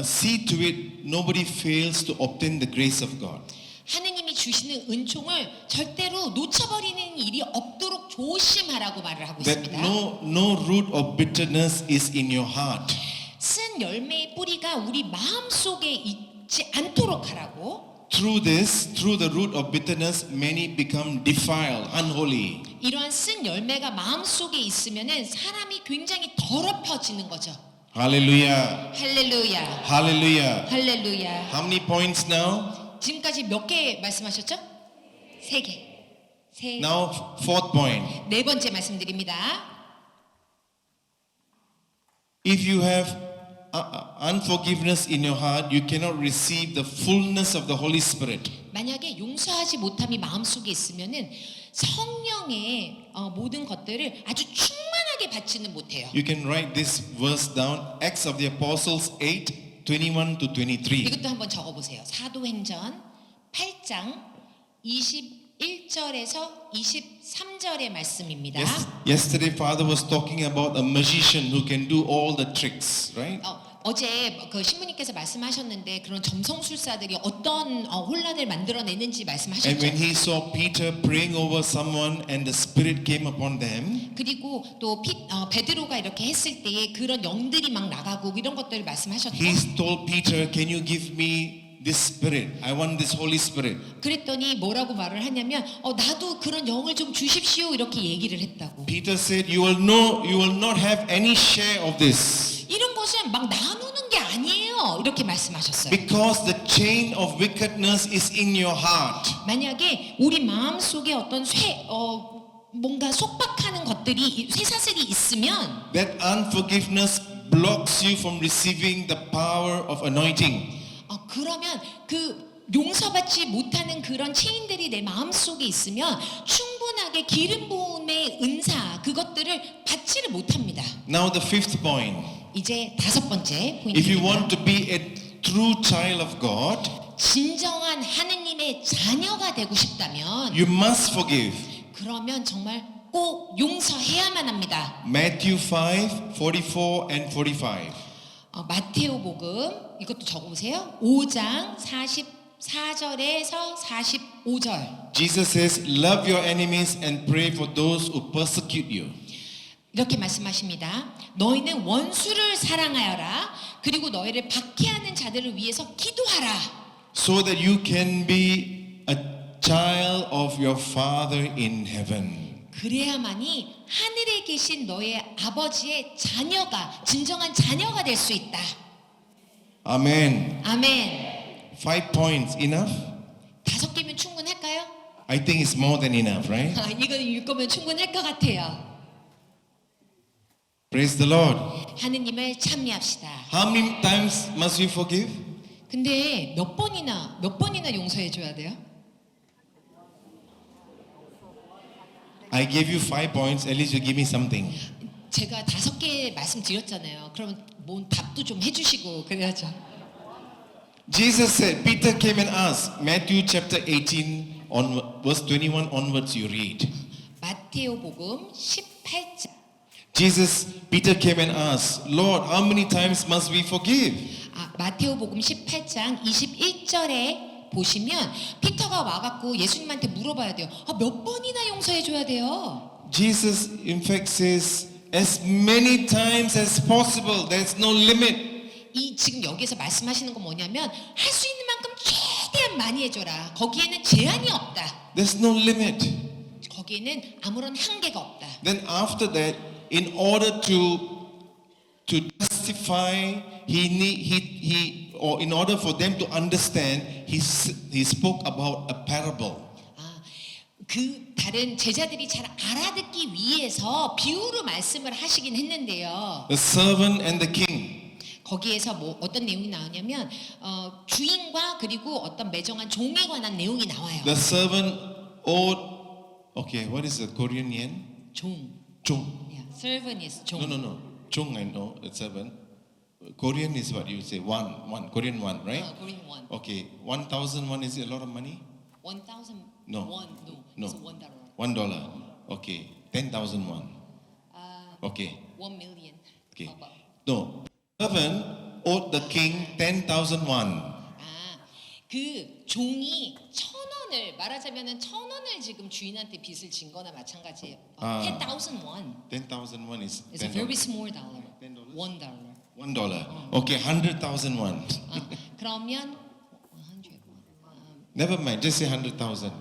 see to it nobody fails to obtain the grace of God. 하느님이 주시는 은총을 절대로 놓쳐버리는 일이 없도록 조심하라고 말을 하고 That 있습니다. no root of bitterness is in your heart. 쓴 열매의 뿌리가 우리 마음속에 있지 않도록 하라고. Through the root of bitterness, many become defiled, unholy. 이러한 쓴 열매가 마음속에 있으면은 사람이 굉장히 더럽혀지는 거죠. Hallelujah. 할렐루야. Hallelujah. 할렐루야. How many points now? 지금까지 몇 개 말씀하셨죠? 3개. Now, fourth point. 네 번째 말씀드립니다. If you have unforgiveness in your heart, you cannot receive the fullness of the Holy Spirit. 만약에 용서하지 못함이 마음속에 있으면은 성령의 모든 것들을 아주 충만하게 받지는 못해요. You can write this verse down. Acts of the Apostles 8, 21 to 23. 이것도 한번 적어보세요. 사도행전 8장 21절에서 23절의 말씀입니다. Yesterday, Father was talking about a magician who can do all the tricks, right? 어제 그 신부님께서 말씀하셨는데 그런 점성술사들이 어떤 혼란을 만들어내는지 And 말씀하셨죠. when he saw Peter praying over someone and the Spirit came upon them, 그리고 또 베드로가 이렇게 했을 때에 그런 영들이 막 나가고 이런 것들을 말씀하셨죠. he told Peter, can you give me this Spirit? I want this Holy Spirit. 그랬더니 뭐라고 말을 하냐면 나도 그런 영을 좀 주십시오 이렇게 얘기를 했다고. Peter said, you will not have any share of this. 이런 것은 막 나누는 게 아니에요 이렇게 말씀하셨어요. Because the chain of wickedness is in your heart. 만약에 우리 마음 속에 어떤 뭔가 속박하는 것들이 쇠사슬이 있으면 That unforgiveness blocks you from receiving the power of anointing. 그러면 그 용서받지 못하는 그런 체인들이 내 마음 속에 있으면 충분하게 기름 부음의 은사 그것들을 받지를 못합니다. Now the fifth point. 이제 다섯 번째 If you 포인트입니다. want to be a true child of God, 진정한 하느님의 자녀가 되고 싶다면 you must forgive. 그러면 정말 꼭 용서해야만 합니다. Matthew 5, 44 and 45. 마테오복음 이것도 적어보세요. 5장 44절에서 45절. Jesus says, love your enemies and pray for those who persecute you. 이렇게 말씀하십니다. 너희는 원수를 사랑하여라. 그리고 너희를 박해하는 자들을 위해서 기도하라. So that you can be a child of your Father in heaven. 그래야만이 하늘에 계신 너의 아버지의 자녀가 진정한 자녀가 될 수 있다. Amen. 아멘. 5 points enough? 5개면 충분할까요? I think it's more than enough, right? 이건 6거면 충분할 것 같아요. Praise the Lord. 하느님을 찬미합시다. How many times must we forgive? 근데 몇 번이나 용서해 줘야 돼요? I gave you 5 points, at least you give me something. 제가 5개 말씀드렸잖아요. 그러면 뭔 답도 좀 해주시고 그래야죠. Jesus said, Peter came and asked, Matthew chapter 18, verse 21 onwards you read. 마테오복음 18장. Peter came and asked, Lord, how many times must we forgive? 마테오복음 18장 21절에 보시면 피터가 와갖고 예수님한테 물어봐야 돼요. 몇 번이나 용서해 줘야 돼요? Jesus in fact says, as many times as possible. There's no limit. 이 지금 여기에서 말씀하시는 건 뭐냐면 할 수 있는 만큼 최대한 많이 해줘라. 거기에는 제한이 없다. There's no limit. 거기에는 아무런 한계가 없다. Then after that, in order to justify, or in order for them to understand, he spoke about a parable. 그 다른 제자들이 잘 알아듣기 위해서 비유로 말씀을 하시긴 했는데요. The servant and the king. 거기에서 뭐 어떤 내용이 나오냐면 주인과 그리고 어떤 매정한 종에 관한 내용이 나와요. The servant owed. Okay, what is the Korean yen? 종. Chung. Yeah, servant is 종. No. Chung, I know. It's servant. Korean is what you say. One. Korean one, right? Korean won. Okay. 1,000 won is it a lot of money? 1,000 No. won. No. It's $1. $1. Okay. 10,000 won. Okay. 1 million. Okay. About. No. Servant owed the king 10,000 won. 그 종이 1,000원을 말하자면은 1,000원을 지금 주인한테 빚을 진 거나 마찬가지예요. 10,000 won. 10,000 won is It's a very small dollar. $10? $1. $1. Okay, 100,000 won. 그러면 100 Never mind, just say 100,000.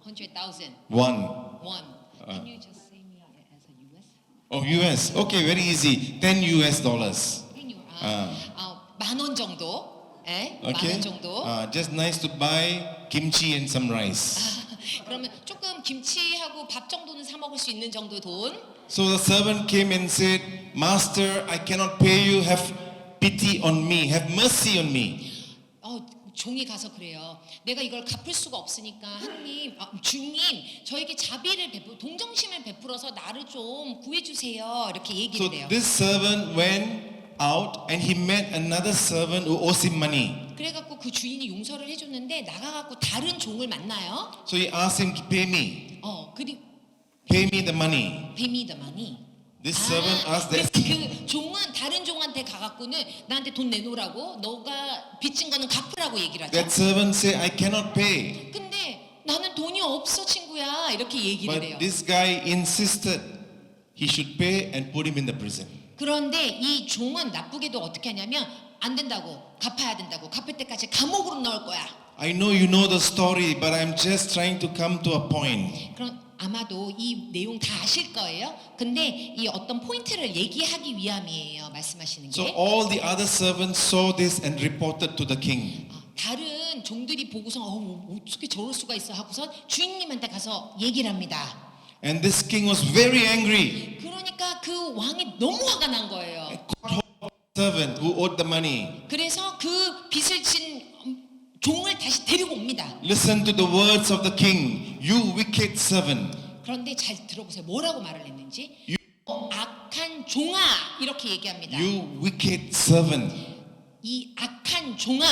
100,000 One. won. Can you just say me as a US? Oh, US. Okay, very easy. $10 US. $10,000 정도. 예? Okay. $10,000 정도. Just nice to buy kimchi and some rice. 그러면 조금 김치하고 밥 정도는 사 먹을 수 있는 정도 돈. So the servant came and said, Master, I cannot pay you. Have pity on me. Have mercy on me. 종이 가서 그래요. 내가 이걸 갚을 수가 없으니까 하나님, 주님, 저에게 자비를 동정심을 베풀어서 나를 좀 구해주세요. 이렇게 So 얘기를 해요. this servant went out and he met another servant who owes him money. 그래갖고 그 주인이 용서를 해줬는데 나가갖고 다른 종을 만나요. So he asked him, pay me. 그리고 Pay me the money. pay me the money. This servant asked 그래서 that. 그 종은 다른 종한테 가갖고는 나한테 돈 내놓으라고 너가 빚진 거는 갚으라고 얘기를 하죠. That servant said, I cannot pay. 근데 나는 돈이 없어 친구야 이렇게 얘기를 해요. But this guy insisted he should pay and put him in the prison. 그런데 이 종은 나쁘게도 어떻게 하냐면 안 된다고 갚아야 된다고 갚을 때까지 감옥으로 넣을 거야. I know you know the story, but I'm just trying to come to a point. 그럼 아마도 이 내용 다 아실 거예요. 근데 이 어떤 포인트를 얘기하기 위함이에요. 말씀하시는 So 게. all the other servants saw this and reported to the king. 다른 종들이 보고서 어떻게 저럴 수가 있어 하고서 주인님한테 가서 얘기를 합니다. And this king was very angry. 그러니까 그 왕이 너무 화가 난 거예요. Servant who owed the money. 그래서 그 빚을 진 종을 다시 데리고 옵니다. Listen to the words of the king. You wicked servant. 그런데 잘 들어보세요. 뭐라고 말을 했는지. 악한 종아 이렇게 얘기합니다. You wicked servant. 이 악한 종아.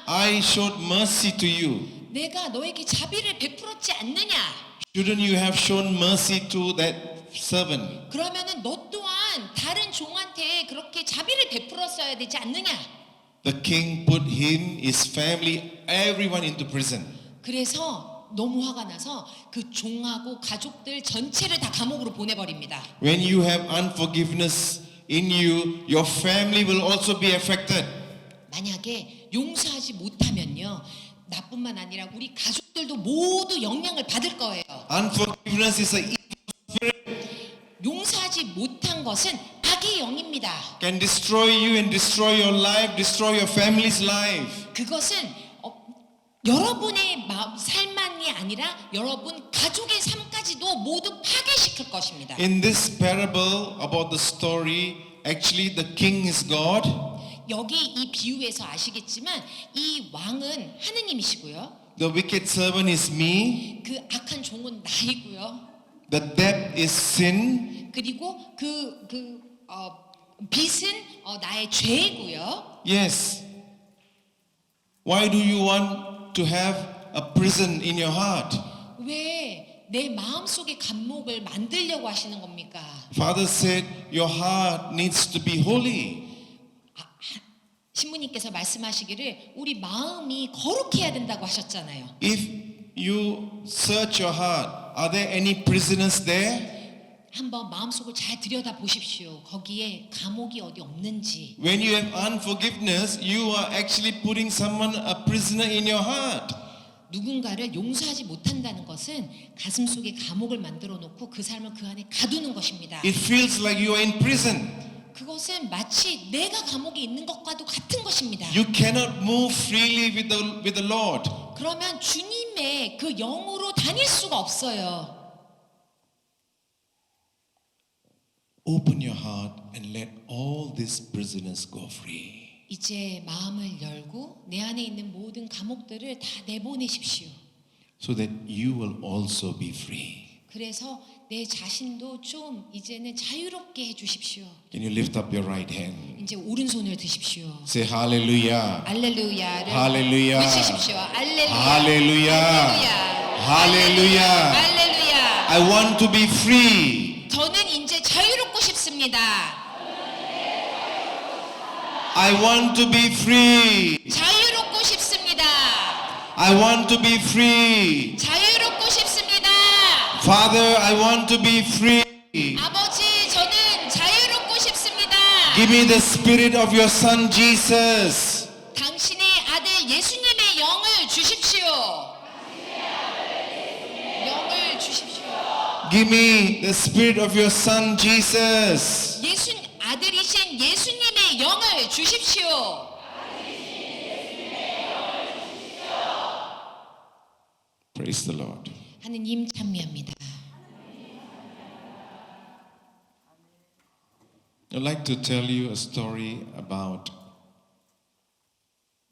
I showed mercy to you. 내가 너에게 자비를 베풀었지 않느냐? Shouldn't you have shown mercy to that servant? 그러면은 너 또한 다른 종한테 그렇게 자비를 베풀었어야 되지 않느냐? The king put him, his family, everyone into prison. 그래서 너무 화가 나서 그 종하고 가족들 전체를 다 감옥으로 보내버립니다. When you have unforgiveness in you, your family will also be affected. 만약에 용서하지 못하면요. 나뿐만 아니라 우리 가족들도 모두 영향을 받을 거예요. Unforgiveness is a 용서하지 못한 것은 악의 영입니다. can destroy you and destroy your life, destroy your family's life. 그것은 여러분의 삶만이 아니라 여러분 가족의 삶까지도 모두 파괴시킬 것입니다. In this parable about the story, actually the king is God. 여기 이 비유에서 아시겠지만 이 왕은 하느님이시고요. The wicked servant is me. 그 악한 종은 나이고요. The debt is sin. 그리고 빚은 나의 죄고요. Yes. Why do you want to have a prison in your heart? 왜 내 마음속에 감옥을 만들려고 하시는 겁니까? Father said your heart needs to be holy. 신부님께서 말씀하시기를 우리 마음이 거룩해야 된다고 하셨잖아요. If you search your heart, are there any prisoners there? 한번 마음속을 잘 들여다 보십시오. 거기에 감옥이 어디 없는지. When you have unforgiveness, you are actually putting someone a prisoner in your heart. 누군가를 용서하지 못한다는 것은 가슴 속에 감옥을 만들어 놓고 그 삶을 그 안에 가두는 것입니다. It feels like you are in prison. 그것은 마치 내가 감옥에 있는 것과도 같은 것입니다. You cannot move freely with the Lord. 그러면 주님의 그 영으로 다닐 수가 없어요. Open your heart and let all these prisoners go free. 이제 마음을 열고 내 안에 있는 모든 감옥들을 다 내보내십시오. So that you will also be free. 그래서 내 자신도 좀 이제는 자유롭게 해주십시오. Can you lift up your right hand? 이제 오른손을 드십시오. Say hallelujah. 알렐루야를 할렐루야. 외치십시오. 알렐루야. 할렐루야. 할렐루야. 할렐루야. 할렐루야. I want to be free. 저는 이제 자유롭고 싶습니다. I want to be free. 자유롭고 싶습니다. I want to be free. 자유롭고 싶습니다. Father, I want to be free. 아버지, 저는 자유롭고 싶습니다. Give me the spirit of your son Jesus. 당신의 아들 예수님의 영을 주십시오. 영을 주십시오. Give me the spirit of your son Jesus. 아들이신 예수님의 영을 주십시오. Praise the Lord. 하느님 찬미합니다. I'd like to tell you a story about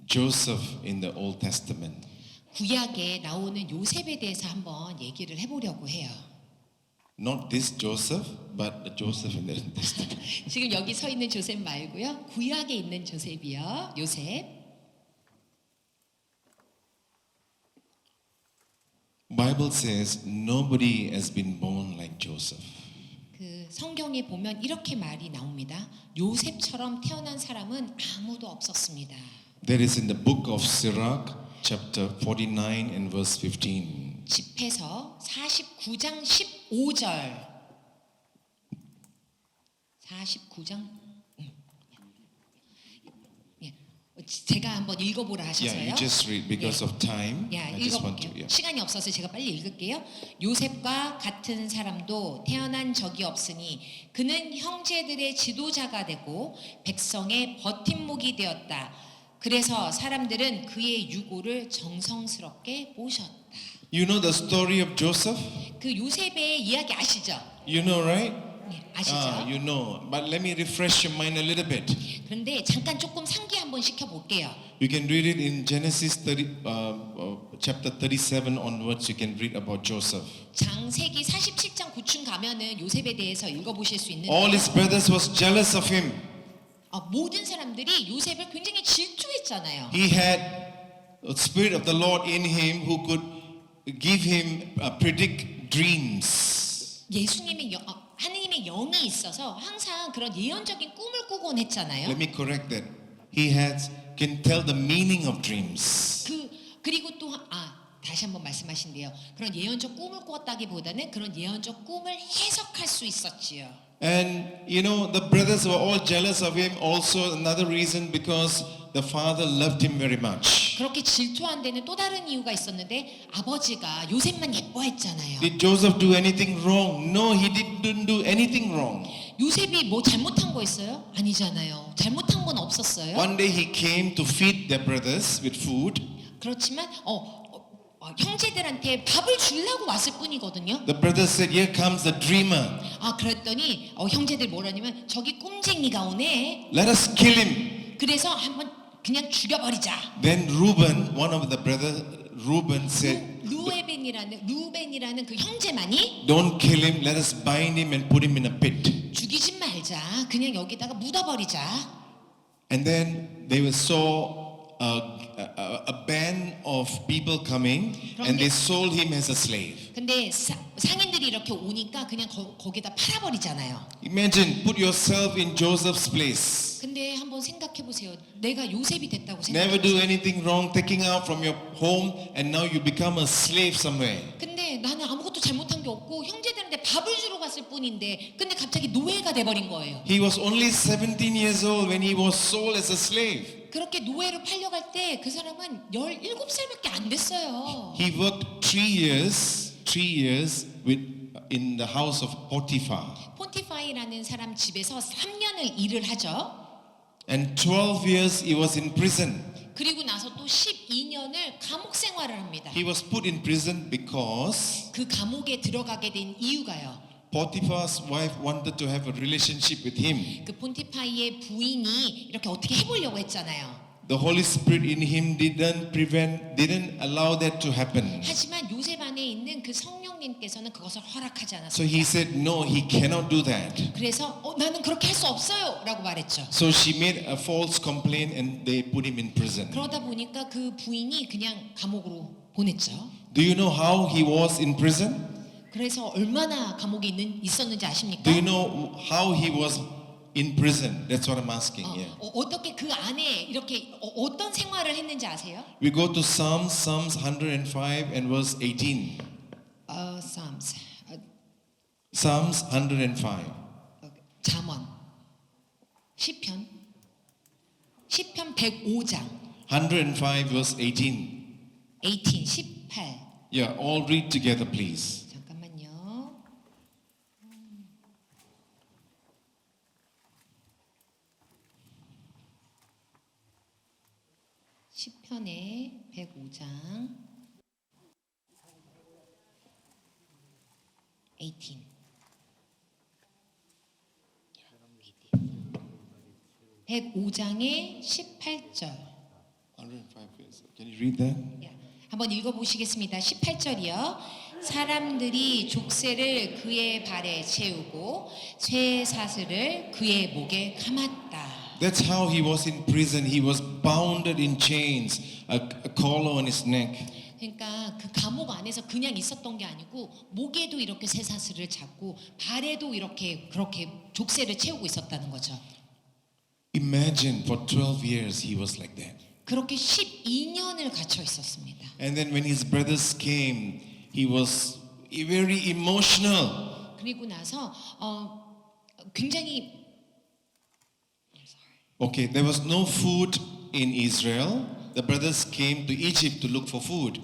Joseph in the Old Testament. 구약에 나오는 요셉에 대해서 한번 얘기를 해보려고 해요. Not this Joseph, but the Joseph in the Old Testament. 지금 여기 서 있는 조셉 말고요. 구약에 있는 조셉이요. 요셉. Bible says nobody has been born like Joseph. 그 성경에 보면 이렇게 말이 나옵니다. 요셉처럼 태어난 사람은 아무도 없었습니다. That is in the book of Sirach, chapter 49 and verse 15. 집회서 49장 15절. 49장. 예. 제가 한번 읽어보라 Yeah, 하셔서요. you just read because of time. 야, I just want to. 읽어볼게요. Yeah. 시간이 없어서 제가 빨리 읽을게요. 요셉과 같은 사람도 태어난 적이 없으니 그는 형제들의 지도자가 되고 백성의 버팀목이 되었다. 그래서 사람들은 그의 유고를 정성스럽게 모셨다. You know the story of Joseph? 그 요셉의 이야기 아시죠? You know, right? 예, 아시죠? You know. But let me refresh your mind a little bit. 그런데 잠깐 조금 상기 한번 시켜볼게요. You can read it in Genesis 30, chapter 37 onwards. You can read about Joseph. 장세기 47장 9층 가면은 요셉에 대해서 읽어보실 수 있는데 All his brothers was jealous of him. 모든 사람들이 요셉을 굉장히 질투했잖아요. He had a spirit of the Lord in him who could give him predict dreams. 예수님의 하느님의 영이 있어서 항상 그런 예언적인 꿈을 꾸곤 했잖아요. Let me correct that. He can tell the meaning of dreams. 그리고 또 다시 한번 말씀하신대요. 그런 예언적 꿈을 꾸었다기보다는 그런 예언적 꿈을 해석할 수 있었지요. And you know, the brothers were all jealous of him. Also, another reason because the father loved him very much. 그렇게 질투한 데는 또 다른 이유가 있었는데 아버지가 요셉만 예뻐했잖아요. Did Joseph do anything wrong? No, he didn't do anything wrong. 요셉이 뭐 잘못한 거 있어요? 아니잖아요. 잘못한 건 없었어요. One day he came to feed their brothers with food. 그렇지만 형제들한테 밥을 주려고 왔을 뿐이거든요. The brothers said, "Here comes the dreamer. 그랬더니 형제들 뭐라냐면 저기 꿈쟁이가 오네. Let us kill him." 그래서 한번 그냥 죽여버리자. Then Reuben, one of the brothers, Reuben said, 루벤이라는 그 형제만이 "Don't kill him. Let us bind him and put him in a pit." 죽이지 말자. 그냥 여기다가 묻어버리자. And then they saw a band of people coming, and they sold him as a slave. 근데 상인들이 이렇게 오니까 그냥 거기다 팔아버리잖아요. Imagine, put yourself in Joseph's place. 근데 한번 생각해 보세요. 내가 요셉이 됐다고 Never do 생각해. anything wrong, taking out from your home, and now you become a slave somewhere. 근데 나는 아무것도 잘못한 게 없고 형제들한테 밥을 주러 갔을 뿐인데 근데 갑자기 노예가 돼 버린 거예요. He was only 17 years old when he was sold as a slave. 그렇게 노예로 팔려갈 때 그 사람은 17살밖에 안 됐어요. He worked 3 years in the house of Potiphar. 폰티파이라는 사람 집에서 3년을 일을 하죠. And 12 years he was in prison. 그리고 나서 또 12년을 감옥 생활을 합니다. He was put in prison because 그 감옥에 들어가게 된 이유가요. Potiphar's wife wanted to have a relationship with him. 그 폰티파이의 부인이 이렇게 어떻게 해보려고 했잖아요. The Holy Spirit in him didn't allow that to happen. 하지만 요셉 안에 있는 그 성령님께서는 그것을 허락하지 So he 않았습니다. said, no, he cannot do that. 그래서 나는 그렇게 할 수 없어요 라고 말했죠. So she made a false complaint and they put him in prison. 그러다 보니까 그 부인이 그냥 감옥으로 보냈죠. Do you know how he was in prison? 그래서 얼마나 감옥에 있었는지 아십니까? Do you know how he was in prison? That's what I'm asking. Yeah. 어떻게 그 안에 이렇게 어떤 생활을 했는지 아세요? We go to Psalms 105 and verse 18. Psalms, Psalms 105. 잠언, 시편 105장 105 verse 18. 18. Yeah, all read together, please. 잠깐만요. 시편의 105장 18. 105장의 18절. 105 verse. Can you read that? 한번 읽어보시겠습니다. 18절이요. 사람들이 족쇄를 그의 발에 채우고 쇠사슬을 그의 목에 감았다. That's how he was in prison. He was bounded in chains, a collar on his neck. 그러니까 그 감옥 안에서 그냥 있었던 게 아니고 목에도 이렇게 쇠사슬을 잡고 발에도 이렇게 그렇게 족쇄를 채우고 있었다는 거죠. Imagine for 12 years he was like that. 그렇게 12년을 갇혀 있었습니다. And then when his brothers came, he was very emotional. 그리고 나서 굉장히 Okay, there was no food in Israel. The brothers came to Egypt to look for food.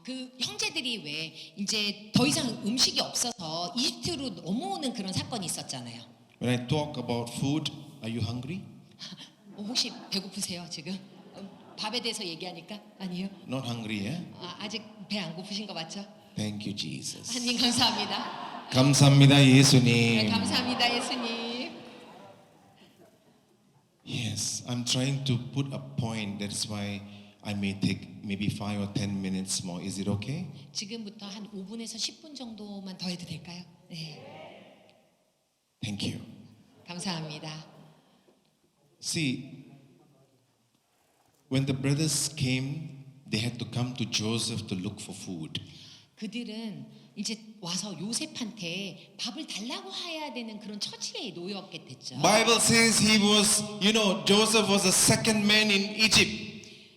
그 형제들이 왜 이제 더 이상 음식이 없어서 이집트로 넘어오는 그런 사건이 있었잖아요. When I talk about food, are you hungry? 혹시 배고프세요 지금? 밥에 대해서 얘기하니까 아니요. Not hungry, yeah? 아직 배 안 고프신 거 맞죠? Thank you, Jesus. 하나님 감사합니다. 감사합니다, 네, 예수님. 감사합니다 예수님. Yes, I'm trying to put a point. That's why I may take maybe 5 or 10 minutes more. Is it okay? 지금부터 한 5분에서 10분 정도만 더 해도 될까요? 네, Thank you. 감사합니다. See, when the brothers came, they had to come to Joseph to look for food. 그들은 이제 와서 요셉한테 밥을 달라고 해야 되는 그런 처지에 놓였게 됐죠. Bible says he was, Joseph was the second man in Egypt.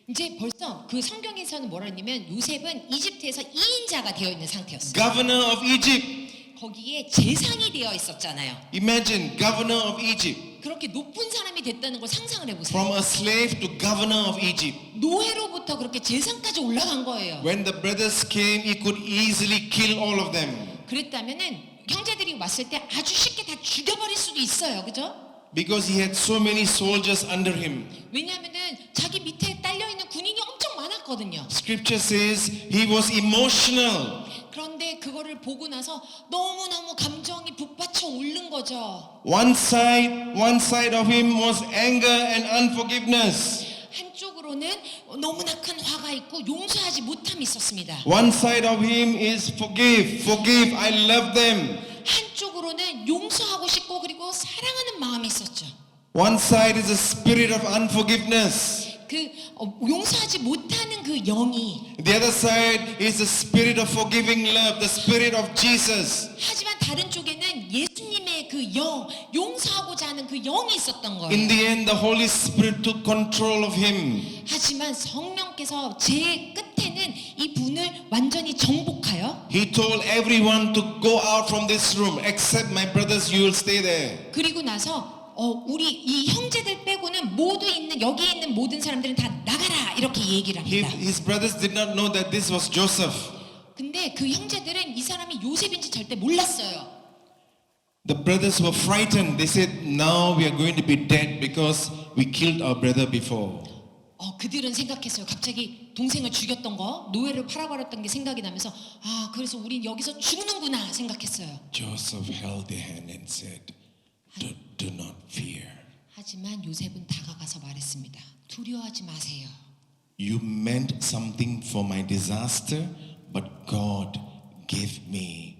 이제 벌써 그 성경에서는 뭐라 했냐면 요셉은 이집트에서 2인자가 되어 있는 상태였어요. Governor of Egypt. 거기에 재상이 되어 있었잖아요. Imagine, governor of Egypt. 그렇게 높은 사람이 됐다는 걸 상상을 해보세요. From a slave to governor of Egypt. 노예로부터 그렇게 재상까지 올라간 거예요. When the brothers came, he could easily kill all of them. 그랬다면은 형제들이 왔을 때 아주 쉽게 다 죽여버릴 수도 있어요, 그죠? Because he had so many soldiers under him. 왜냐하면은 자기 밑에 딸려 있는 군인이 엄청 많았거든요. Scripture says he was emotional. 그런데 그거를 보고 나서 너무너무 감정이 북받쳐 오른 거죠. One side of him was anger and unforgiveness. 한쪽으로는 너무나 큰 화가 있고 용서하지 못함이 있었습니다. One side of him is forgive, I love them. 한쪽으로는 용서하고 싶고 그리고 사랑하는 마음이 있었죠. One side is a spirit of unforgiveness. 그 용서하지 못하는 그 영이 The other side is the spirit of forgiving love, the spirit of Jesus. 하지만 다른 쪽에는 예수님의 그 영, 용서하고자 하는 그 영이 있었던 거예요. In the end, the Holy Spirit took control of him. 하지만 성령께서 제 끝에는 이 분을 완전히 정복하여 He told everyone to go out from this room, except my brothers, you will stay there. 그리고 나서 우리 이 형제들 빼고는 모두 있는 여기 있는 모든 사람들은 다 나가라 이렇게 얘기를 합니다. His brothers did not know that this was Joseph. 근데 그 형제들은 이 사람이 요셉인지 절대 몰랐어요. The brothers were frightened. They said, now we are going to be dead because we killed our brother before. 그들은 생각했어요. 갑자기 동생을 죽였던 거, 노예를 팔아버렸던 게 생각이 나면서 그래서 우린 여기서 죽는구나 생각했어요. Joseph held their hand and said, do not fear. 하지만 요셉은 다가가서 말했습니다. 두려워하지 마세요. You meant something for my disaster, but God gave me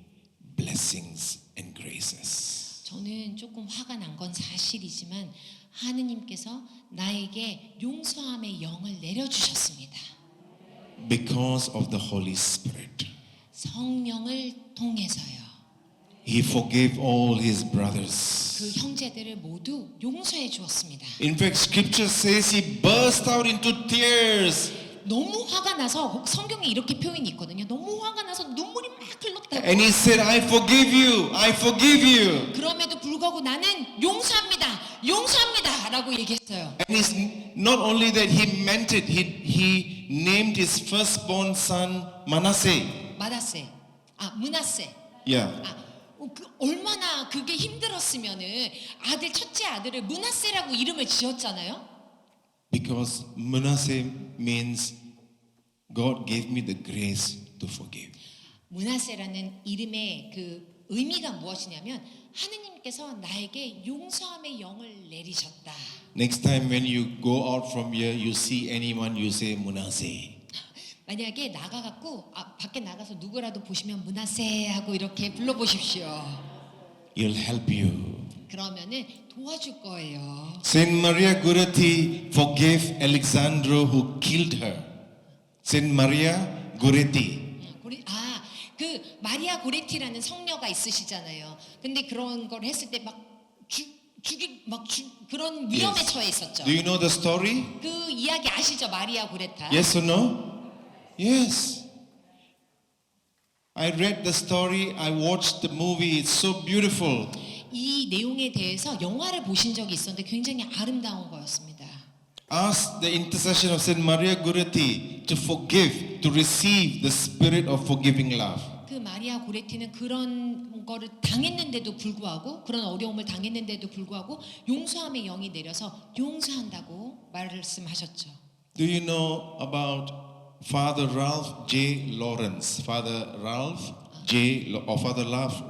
blessings and graces. 저는 조금 화가 난 건 사실이지만 하느님께서 나에게 용서함의 영을 내려주셨습니다. Because of the Holy Spirit. 성령을 통해서요. He forgave all his brothers. 그 형제들을 모두 용서해 주었습니다. In fact, scripture says he burst out into tears. 너무 화가 나서 성경에 이렇게 표현이 있거든요. 너무 화가 나서 눈물이 막 흘렀다고. And he said, I forgive you. I forgive you. 그럼에도 불구하고 나는 용서합니다. 용서합니다. 라고 얘기했어요. And it's not only that he meant it, he named his firstborn son Manasseh. 므낫세. Yeah. 얼마나 그게 힘들었으면은 첫째 아들을 므낫세라고 이름을 지었잖아요. Because Manasseh means God gave me the grace to forgive. 므낫세라는 이름의 그 의미가 무엇이냐면 하느님께서 나에게 용서함의 영을 내리셨다. Next time when you go out from here, you see anyone, you say Manasseh. 만약에 나가갖고 밖에 나가서 누구라도 보시면 므낫세 하고 이렇게 불러보십시오. He'll help you. 그러면은 도와줄 거예요. Saint Maria Goretti forgave Alexandro who killed her. Saint Maria Goretti. 그 마리아 고레티라는 성녀가 있으시잖아요. 근데 그런 걸 했을 때 막 그런 위험에 Yes. 처해 있었죠. Do you know the story? 그 이야기 아시죠, 마리아 고레타? Yes or no? Yes. I read the story. I watched the movie. It's so beautiful. 이 내용에 대해서 영화를 보신 적이 있었는데 굉장히 아름다운 거였습니다. Ask the intercession of Saint Maria Goretti to forgive, to receive the spirit of forgiving love. 그 마리아 고레티는 그런 거를 당했는데도 불구하고 그런 어려움을 당했는데도 불구하고 용서함의 영이 내려서 용서한다고 말씀하셨죠. Do you know about Father Ralph J. Lawrence? Father Ralph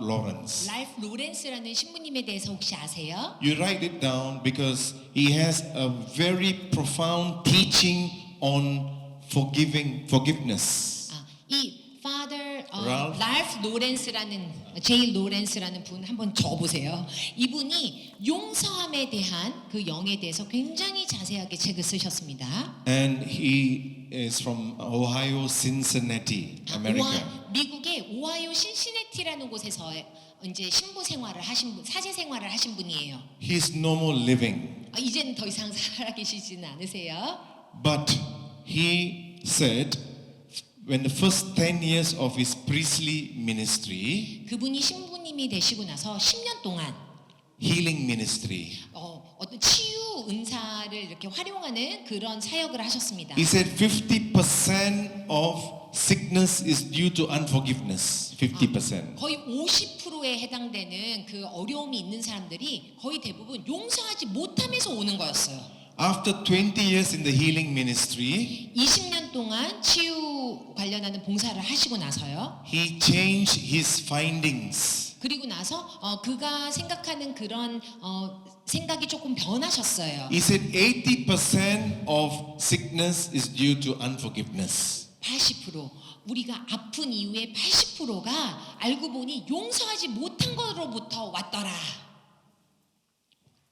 Lawrence. 라이프 로렌스라는 신부님에 대해서 혹시 아세요? You write it down because he has a very profound teaching on forgiveness. 이 Father Ralph. 라이프 로렌스라는 제일 로렌스라는 분 한번 적어보세요. 이분이 용서함에 대한 그 영에 대해서 굉장히 자세하게 책을 쓰셨습니다. And he is from Ohio, Cincinnati, America. 미국의 오하이오 신시내티라는 곳에서 이제 신부 생활을 하신 분, 사제 생활을 하신 분이에요. He's no more living. 이제는 더 이상 살아계시지는 않으세요. But he said, when the first 10 years of his priestly ministry, 그분이 신부님이 되시고 나서 10년 동안 healing ministry, 어떤 치유 은사를 이렇게 활용하는 그런 사역을 하셨습니다. he said 50% of sickness is due to unforgiveness. 50%. 거의 50%에 해당되는 그 어려움이 있는 사람들이 거의 대부분 용서하지 못하면서 오는 거였어요. After 20 years in the healing ministry, 20년 동안 치유 관련하는 봉사를 하시고 나서요. he changed his findings. 그리고 나서 그가 생각하는 그런 생각이 조금 변하셨어요. He said 80% of sickness is due to unforgiveness. 80% 우리가 아픈 이유의 80%가 알고 보니 용서하지 못한 것으로부터 왔더라.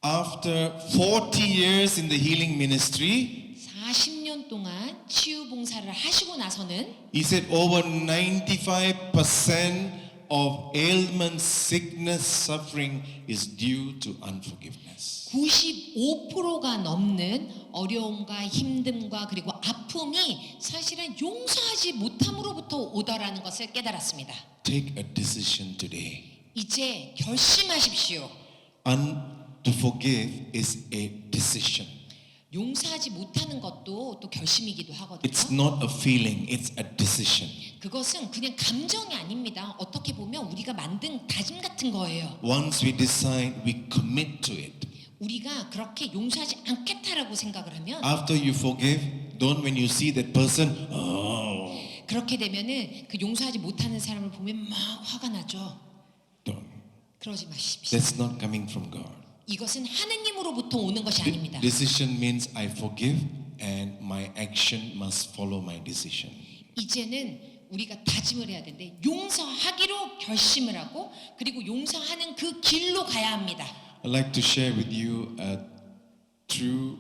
After 40 years in the healing ministry, 40년 동안 치유 봉사를 하시고 나서는 he said over 95% of ailment, sickness, suffering is due to unforgiveness. 95%가 넘는 어려움과 힘듦과 그리고 아픔이 사실은 용서하지 못함으로부터 오더라는 것을 깨달았습니다. Take a decision today. 이제 결심하십시오. To forgive is a decision. 용서하지 못하는 것도 또 결심이기도 하거든요. It's not a feeling, it's a decision. 그것은 그냥 감정이 아닙니다. 어떻게 보면 우리가 만든 다짐 같은 거예요. Once we decide, we commit to it. 우리가 그렇게 용서하지 않겠다라고 생각을 하면 After you forgive, don't when you see that person, oh, 그렇게 되면은 그 용서하지 못하는 사람을 보면 막 화가 나죠. don't. 그러지 마십시오. That's not coming from God. 이것은 하느님으로부터 오는 것이 아닙니다. Decision means I forgive and my action must follow my decision. 이제는 우리가 다짐을 해야 되는데 용서하기로 결심을 하고 그리고 용서하는 그 길로 가야 합니다. I'd like to share with you a true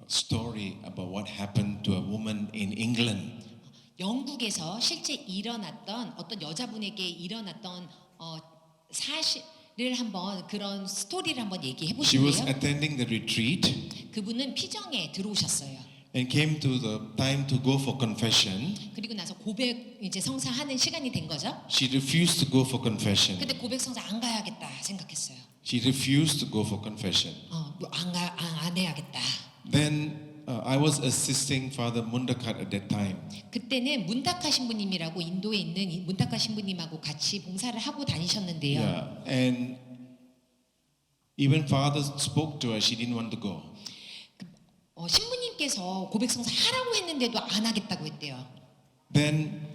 story about what happened to a woman in England. 영국에서 실제 일어났던 어떤 여자분에게 일어났던 사실을 한번 그런 스토리를 한번 얘기해 She was 보실래요? attending the retreat 그분은 피정에 들어오셨어요. and came to the time to go for confession. 그리고 나서 고백 이제 성사하는 시간이 된 거죠. She refused to go for confession. 근데 고백 성사 안 가야겠다 생각했어요. She refused to go for confession. 안 해야겠다. Then I was assisting Father Mundakat at that time. 그때는 문탁하 신부님이라고 인도에 있는 문탁하 신부님하고 같이 봉사를 하고 다니셨는데요. Yeah, and even Father spoke to her. She didn't want to go. 신부님께서 고백 성사 하라고 했는데도 안 하겠다고 했대요. Then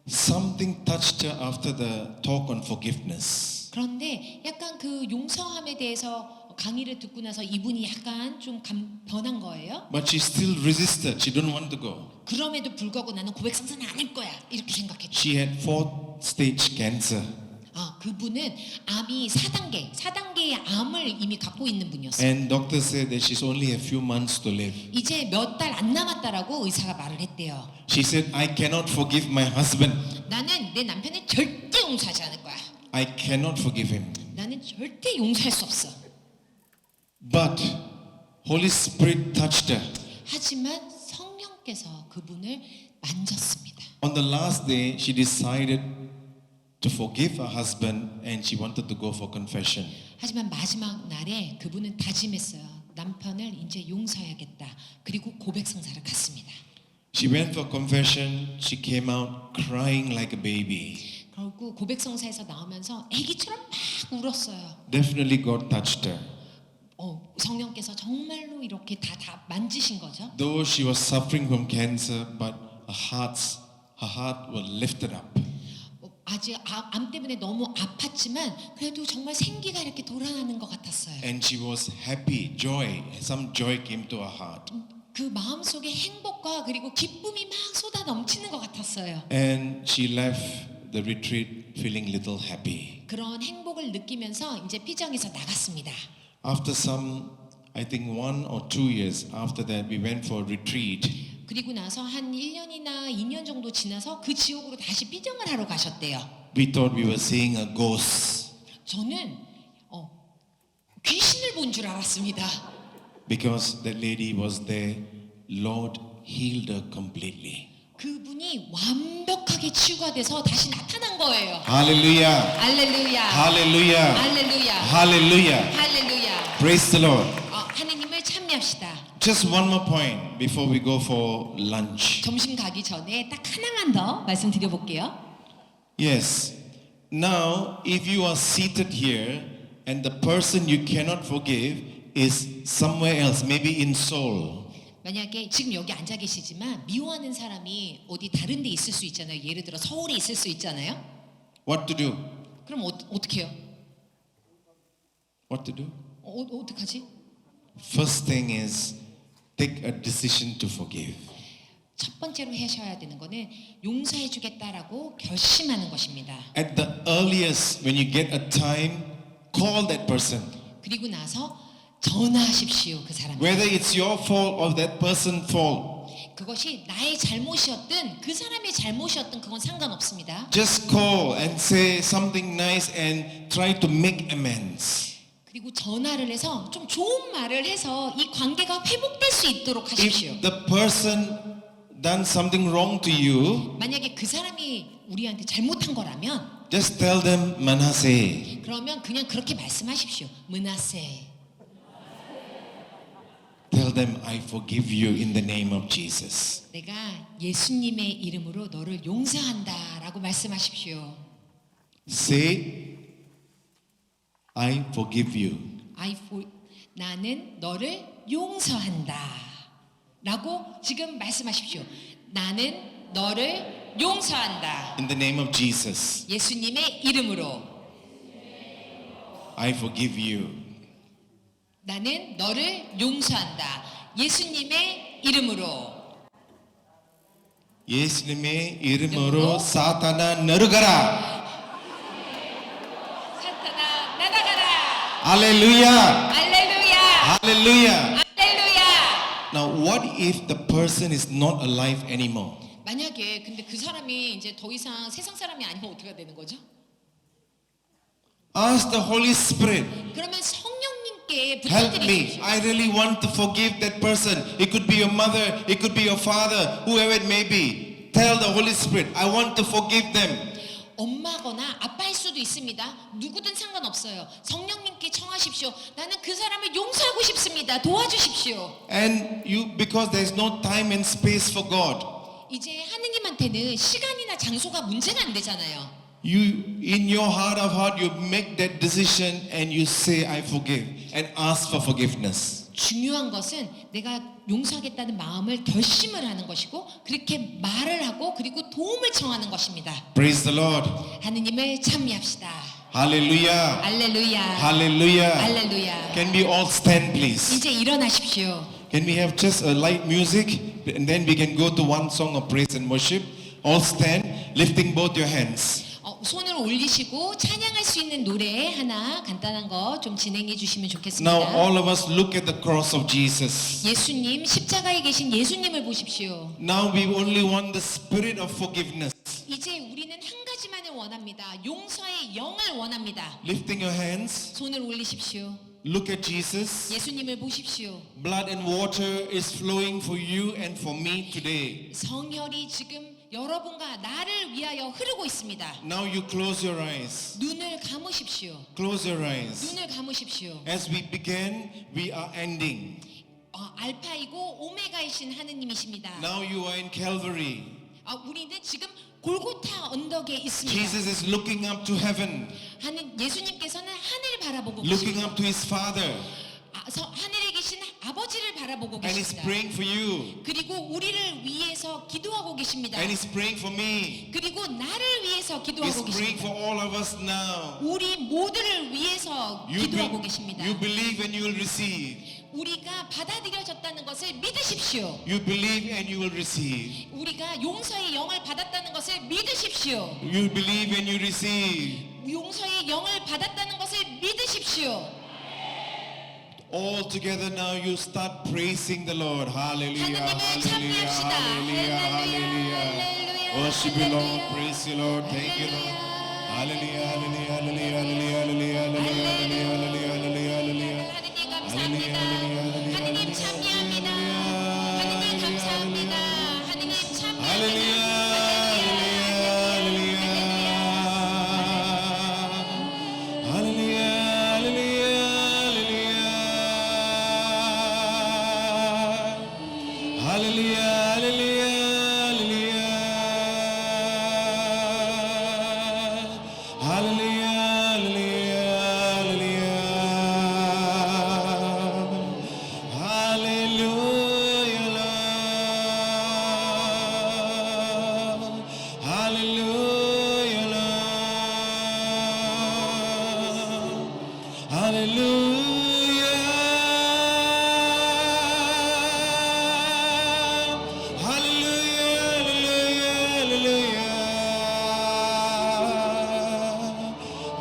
something touched her after the talk on forgiveness. 그런데 약간 그 용서함에 대해서 강의를 듣고 나서 이분이 약간 좀 변한 거예요. But she still resisted. She didn't want to go. 그럼에도 불구하고 나는 고백 성사는 안 할 거야 이렇게 생각했죠. She had 4th stage cancer. 그분은 암이 4단계의 암을 이미 갖고 있는 분이었어요. And doctor said that she's only a few months to live. 이제 몇 달 안 남았다라고 의사가 말을 했대요. She said, I cannot forgive my husband. 나는 내 남편을 절대 용서하지 않을 거야. I cannot forgive him. 나는 절대 용서할 수 없어. But Holy Spirit touched her. 하지만 성령께서 그분을 만졌습니다. On the last day, she decided to forgive her husband and she wanted to go for confession. 하지만 마지막 날에 그분은 다짐했어요. 남편을 이제 용서해야겠다. 그리고 고백 성사를 갔습니다. She went for confession. She came out crying like a baby. 그리고 고백 성사에서 나오면서 아기처럼 막 울었어요. Definitely God touched her. 성령께서 정말로 이렇게 다 만지신 거죠. Though she was suffering from cancer, but her heart was lifted up. 아직 암 때문에 너무 아팠지만 그래도 정말 생기가 이렇게 돌아나는 것 같았어요. And she was happy, joy. Some joy came to her heart. 그 마음속에 행복과 그리고 기쁨이 막 쏟아 넘치는 것 같았어요. And she left the retreat feeling little happy. 그런 행복을 느끼면서 이제 피정에서 나갔습니다. After some, I think 1 or 2 years after that, we went for a retreat. 그리고 나서 한 1년이나 2년 정도 지나서 그 지옥으로 다시 피정을 하러 가셨대요. We thought we were seeing a ghost 저는 귀신을 본 줄 알았습니다. because that lady was there. Lord healed her completely. 그분이 완벽하게 치유가 돼서 다시 나타난 거예요. Hallelujah. 할렐루야. Hallelujah. 할렐루야. Hallelujah. 할렐루야. Praise the Lord. 하느님을 찬미합시다. Just one more point before we go for lunch. 점심 가기 전에 딱 하나만 더 말씀드려 볼게요. Yes. Now, if you are seated here and the person you cannot forgive is somewhere else, maybe in Seoul. 만약에 지금 여기 앉아 계시지만 미워하는 사람이 어디 다른 데 있을 수 있잖아요. 예를 들어 서울에 있을 수 있잖아요. What to do? 그럼 어떻게 해요? What to do? 어떡하지? First thing is take a decision to forgive. 첫 번째로 하셔야 되는 거는 용서해 주겠다라고 결심하는 것입니다. At the earliest, when you get a time, call that person. 그리고 나서 전화하십시오. 그 사람에게. Whether it's your fault or that person's fault, 그것이 나의 잘못이었든 그 사람의 잘못이었든 그건 상관없습니다. Just call and say something nice and try to make amends. 그리고 전화를 해서 좀 좋은 말을 해서 이 관계가 회복될 수 있도록 하십시오. If the person done something wrong to you, 만약에 그 사람이 우리한테 잘못한 거라면 just tell them Manasseh. 그러면 그냥 그렇게 말씀하십시오. 문하세. Tell them I forgive you in the name of Jesus. 내가 예수님의 이름으로 너를 용서한다라고 말씀하십시오. Say I forgive you. 나는 너를 용서한다. 라고 지금 말씀하십시오. 나는 너를 용서한다. In the name of Jesus. 예수님의 이름으로 I forgive you. 나는 너를 용서한다. 예수님의 이름으로. 예수님의 이름으로 사탄아 너르가라. 사탄아 나가라. 할렐루야. 할렐루야. 할렐루야. 할렐루야. Now what if the person is not alive anymore? 만약에 근데 그 사람이 이제 더 이상 세상 사람이 아니면 어떻게 되는 거죠? Ask the Holy Spirit. 그러면 성령님께 Help me. 부탁드리십시오. I really want to forgive that person. It could be your mother, it could be your father, whoever it may be. Tell the Holy Spirit, I want to forgive them. 엄마거나 아빠일 수도 있습니다. 누구든 상관없어요. 성령님께 청하십시오. 나는 그 사람을 용서하고 싶습니다. 도와주십시오. And you, because there's no time and space for God, 이제 하느님한테는 시간이나 장소가 문제가 안 되잖아요. you, in your heart of heart, you make that decision and you say, I forgive, and ask for forgiveness. 중요한 것은 내가 용서하겠다는 마음을 결심을 하는 것이고 그렇게 말을 하고 그리고 도움을 청하는 것입니다. Praise the Lord. 하느님을 찬미합시다. Hallelujah. 할렐루야. Hallelujah. 할렐루야. Can we all stand, please? 이제 일어나십시오. Can we have just a light music and then we can go to one song of praise and worship? All stand, lifting both your hands. 손을 올리시고 찬양할 수 있는 노래 하나 간단한 거 좀 진행해 주시면 Now 좋겠습니다. all of us look at the cross of Jesus. 예수님 십자가에 계신 예수님을 보십시오. Now we only want the spirit of forgiveness. 이제 우리는 한 가지만을 원합니다. 용서의 영을 원합니다. Lifting your hands, 손을 올리십시오. look at Jesus. 예수님을 보십시오. Blood and water is flowing for you and for me today. 성혈이 지금 여러분과 나를 위하여 흐르고 있습니다. Now you close your eyes. 눈을 감으십시오. Close your eyes. 눈을 감으십시오. As we begin, we are ending. 알파이고 오메가이신 하느님이십니다. Now you are in Calvary. 우리는 지금 골고타 언덕에 있습니다. Jesus is looking up to heaven, 예수님께서는 하늘을 바라보고 looking 계십니다. up to his Father, 하늘에 계신 아버지를 바라보고 and he's 계십니다. praying for you, 그리고 우리를 위해서 기도하고 계십니다. and he's praying for me. 그리고 나를 위해서 He's 기도하고 praying for 계십니다. all of us now. 우리 모두를 위해서 기도하고 계십니다. You believe and you will receive. 우리가 받아들여졌다는 것을 믿으십시오. You believe and you will receive. 우리가 용서의 영을 받았다는 것을 믿으십시오. You believe and you receive. 용서의 영을 받았다는 것을 믿으십시오. All together now you start praising the Lord. Hallelujah, 하나님을 hallelujah, 찬미합시다. hallelujah, hallelujah. 할렐루야, Worship you, Lord. 할렐루야. Praise you, Lord. Thank you, Lord. Hallelujah, hallelujah, hallelujah, hallelujah, hallelujah, hallelujah, hallelujah, hallelujah, hallelujah. 하느님 감사합니다. 하느님 찬미합니다. 하느님 감사합니다. 하느님 찬미합니다. Hallelujah, hallelujah, hallelujah, hallelujah, hallelujah, hallelujah,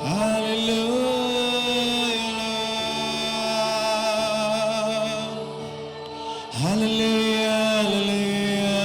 hallelujah, Hallelujah, hallelujah,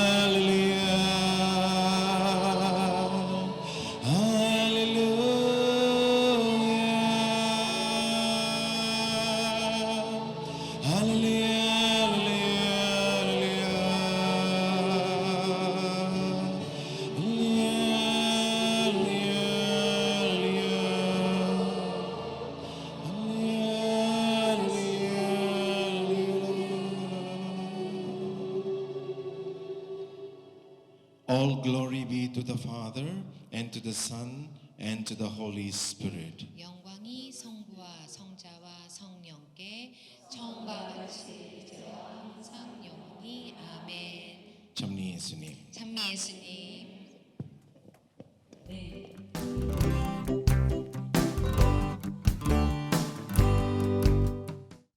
All glory be to the Father and to the Son and to the Holy Spirit. 영광이 성부와 성자와 성령께 처음과 같이 이제와 항상 영원히 아멘. 참니 예수님. 찬미 예수님.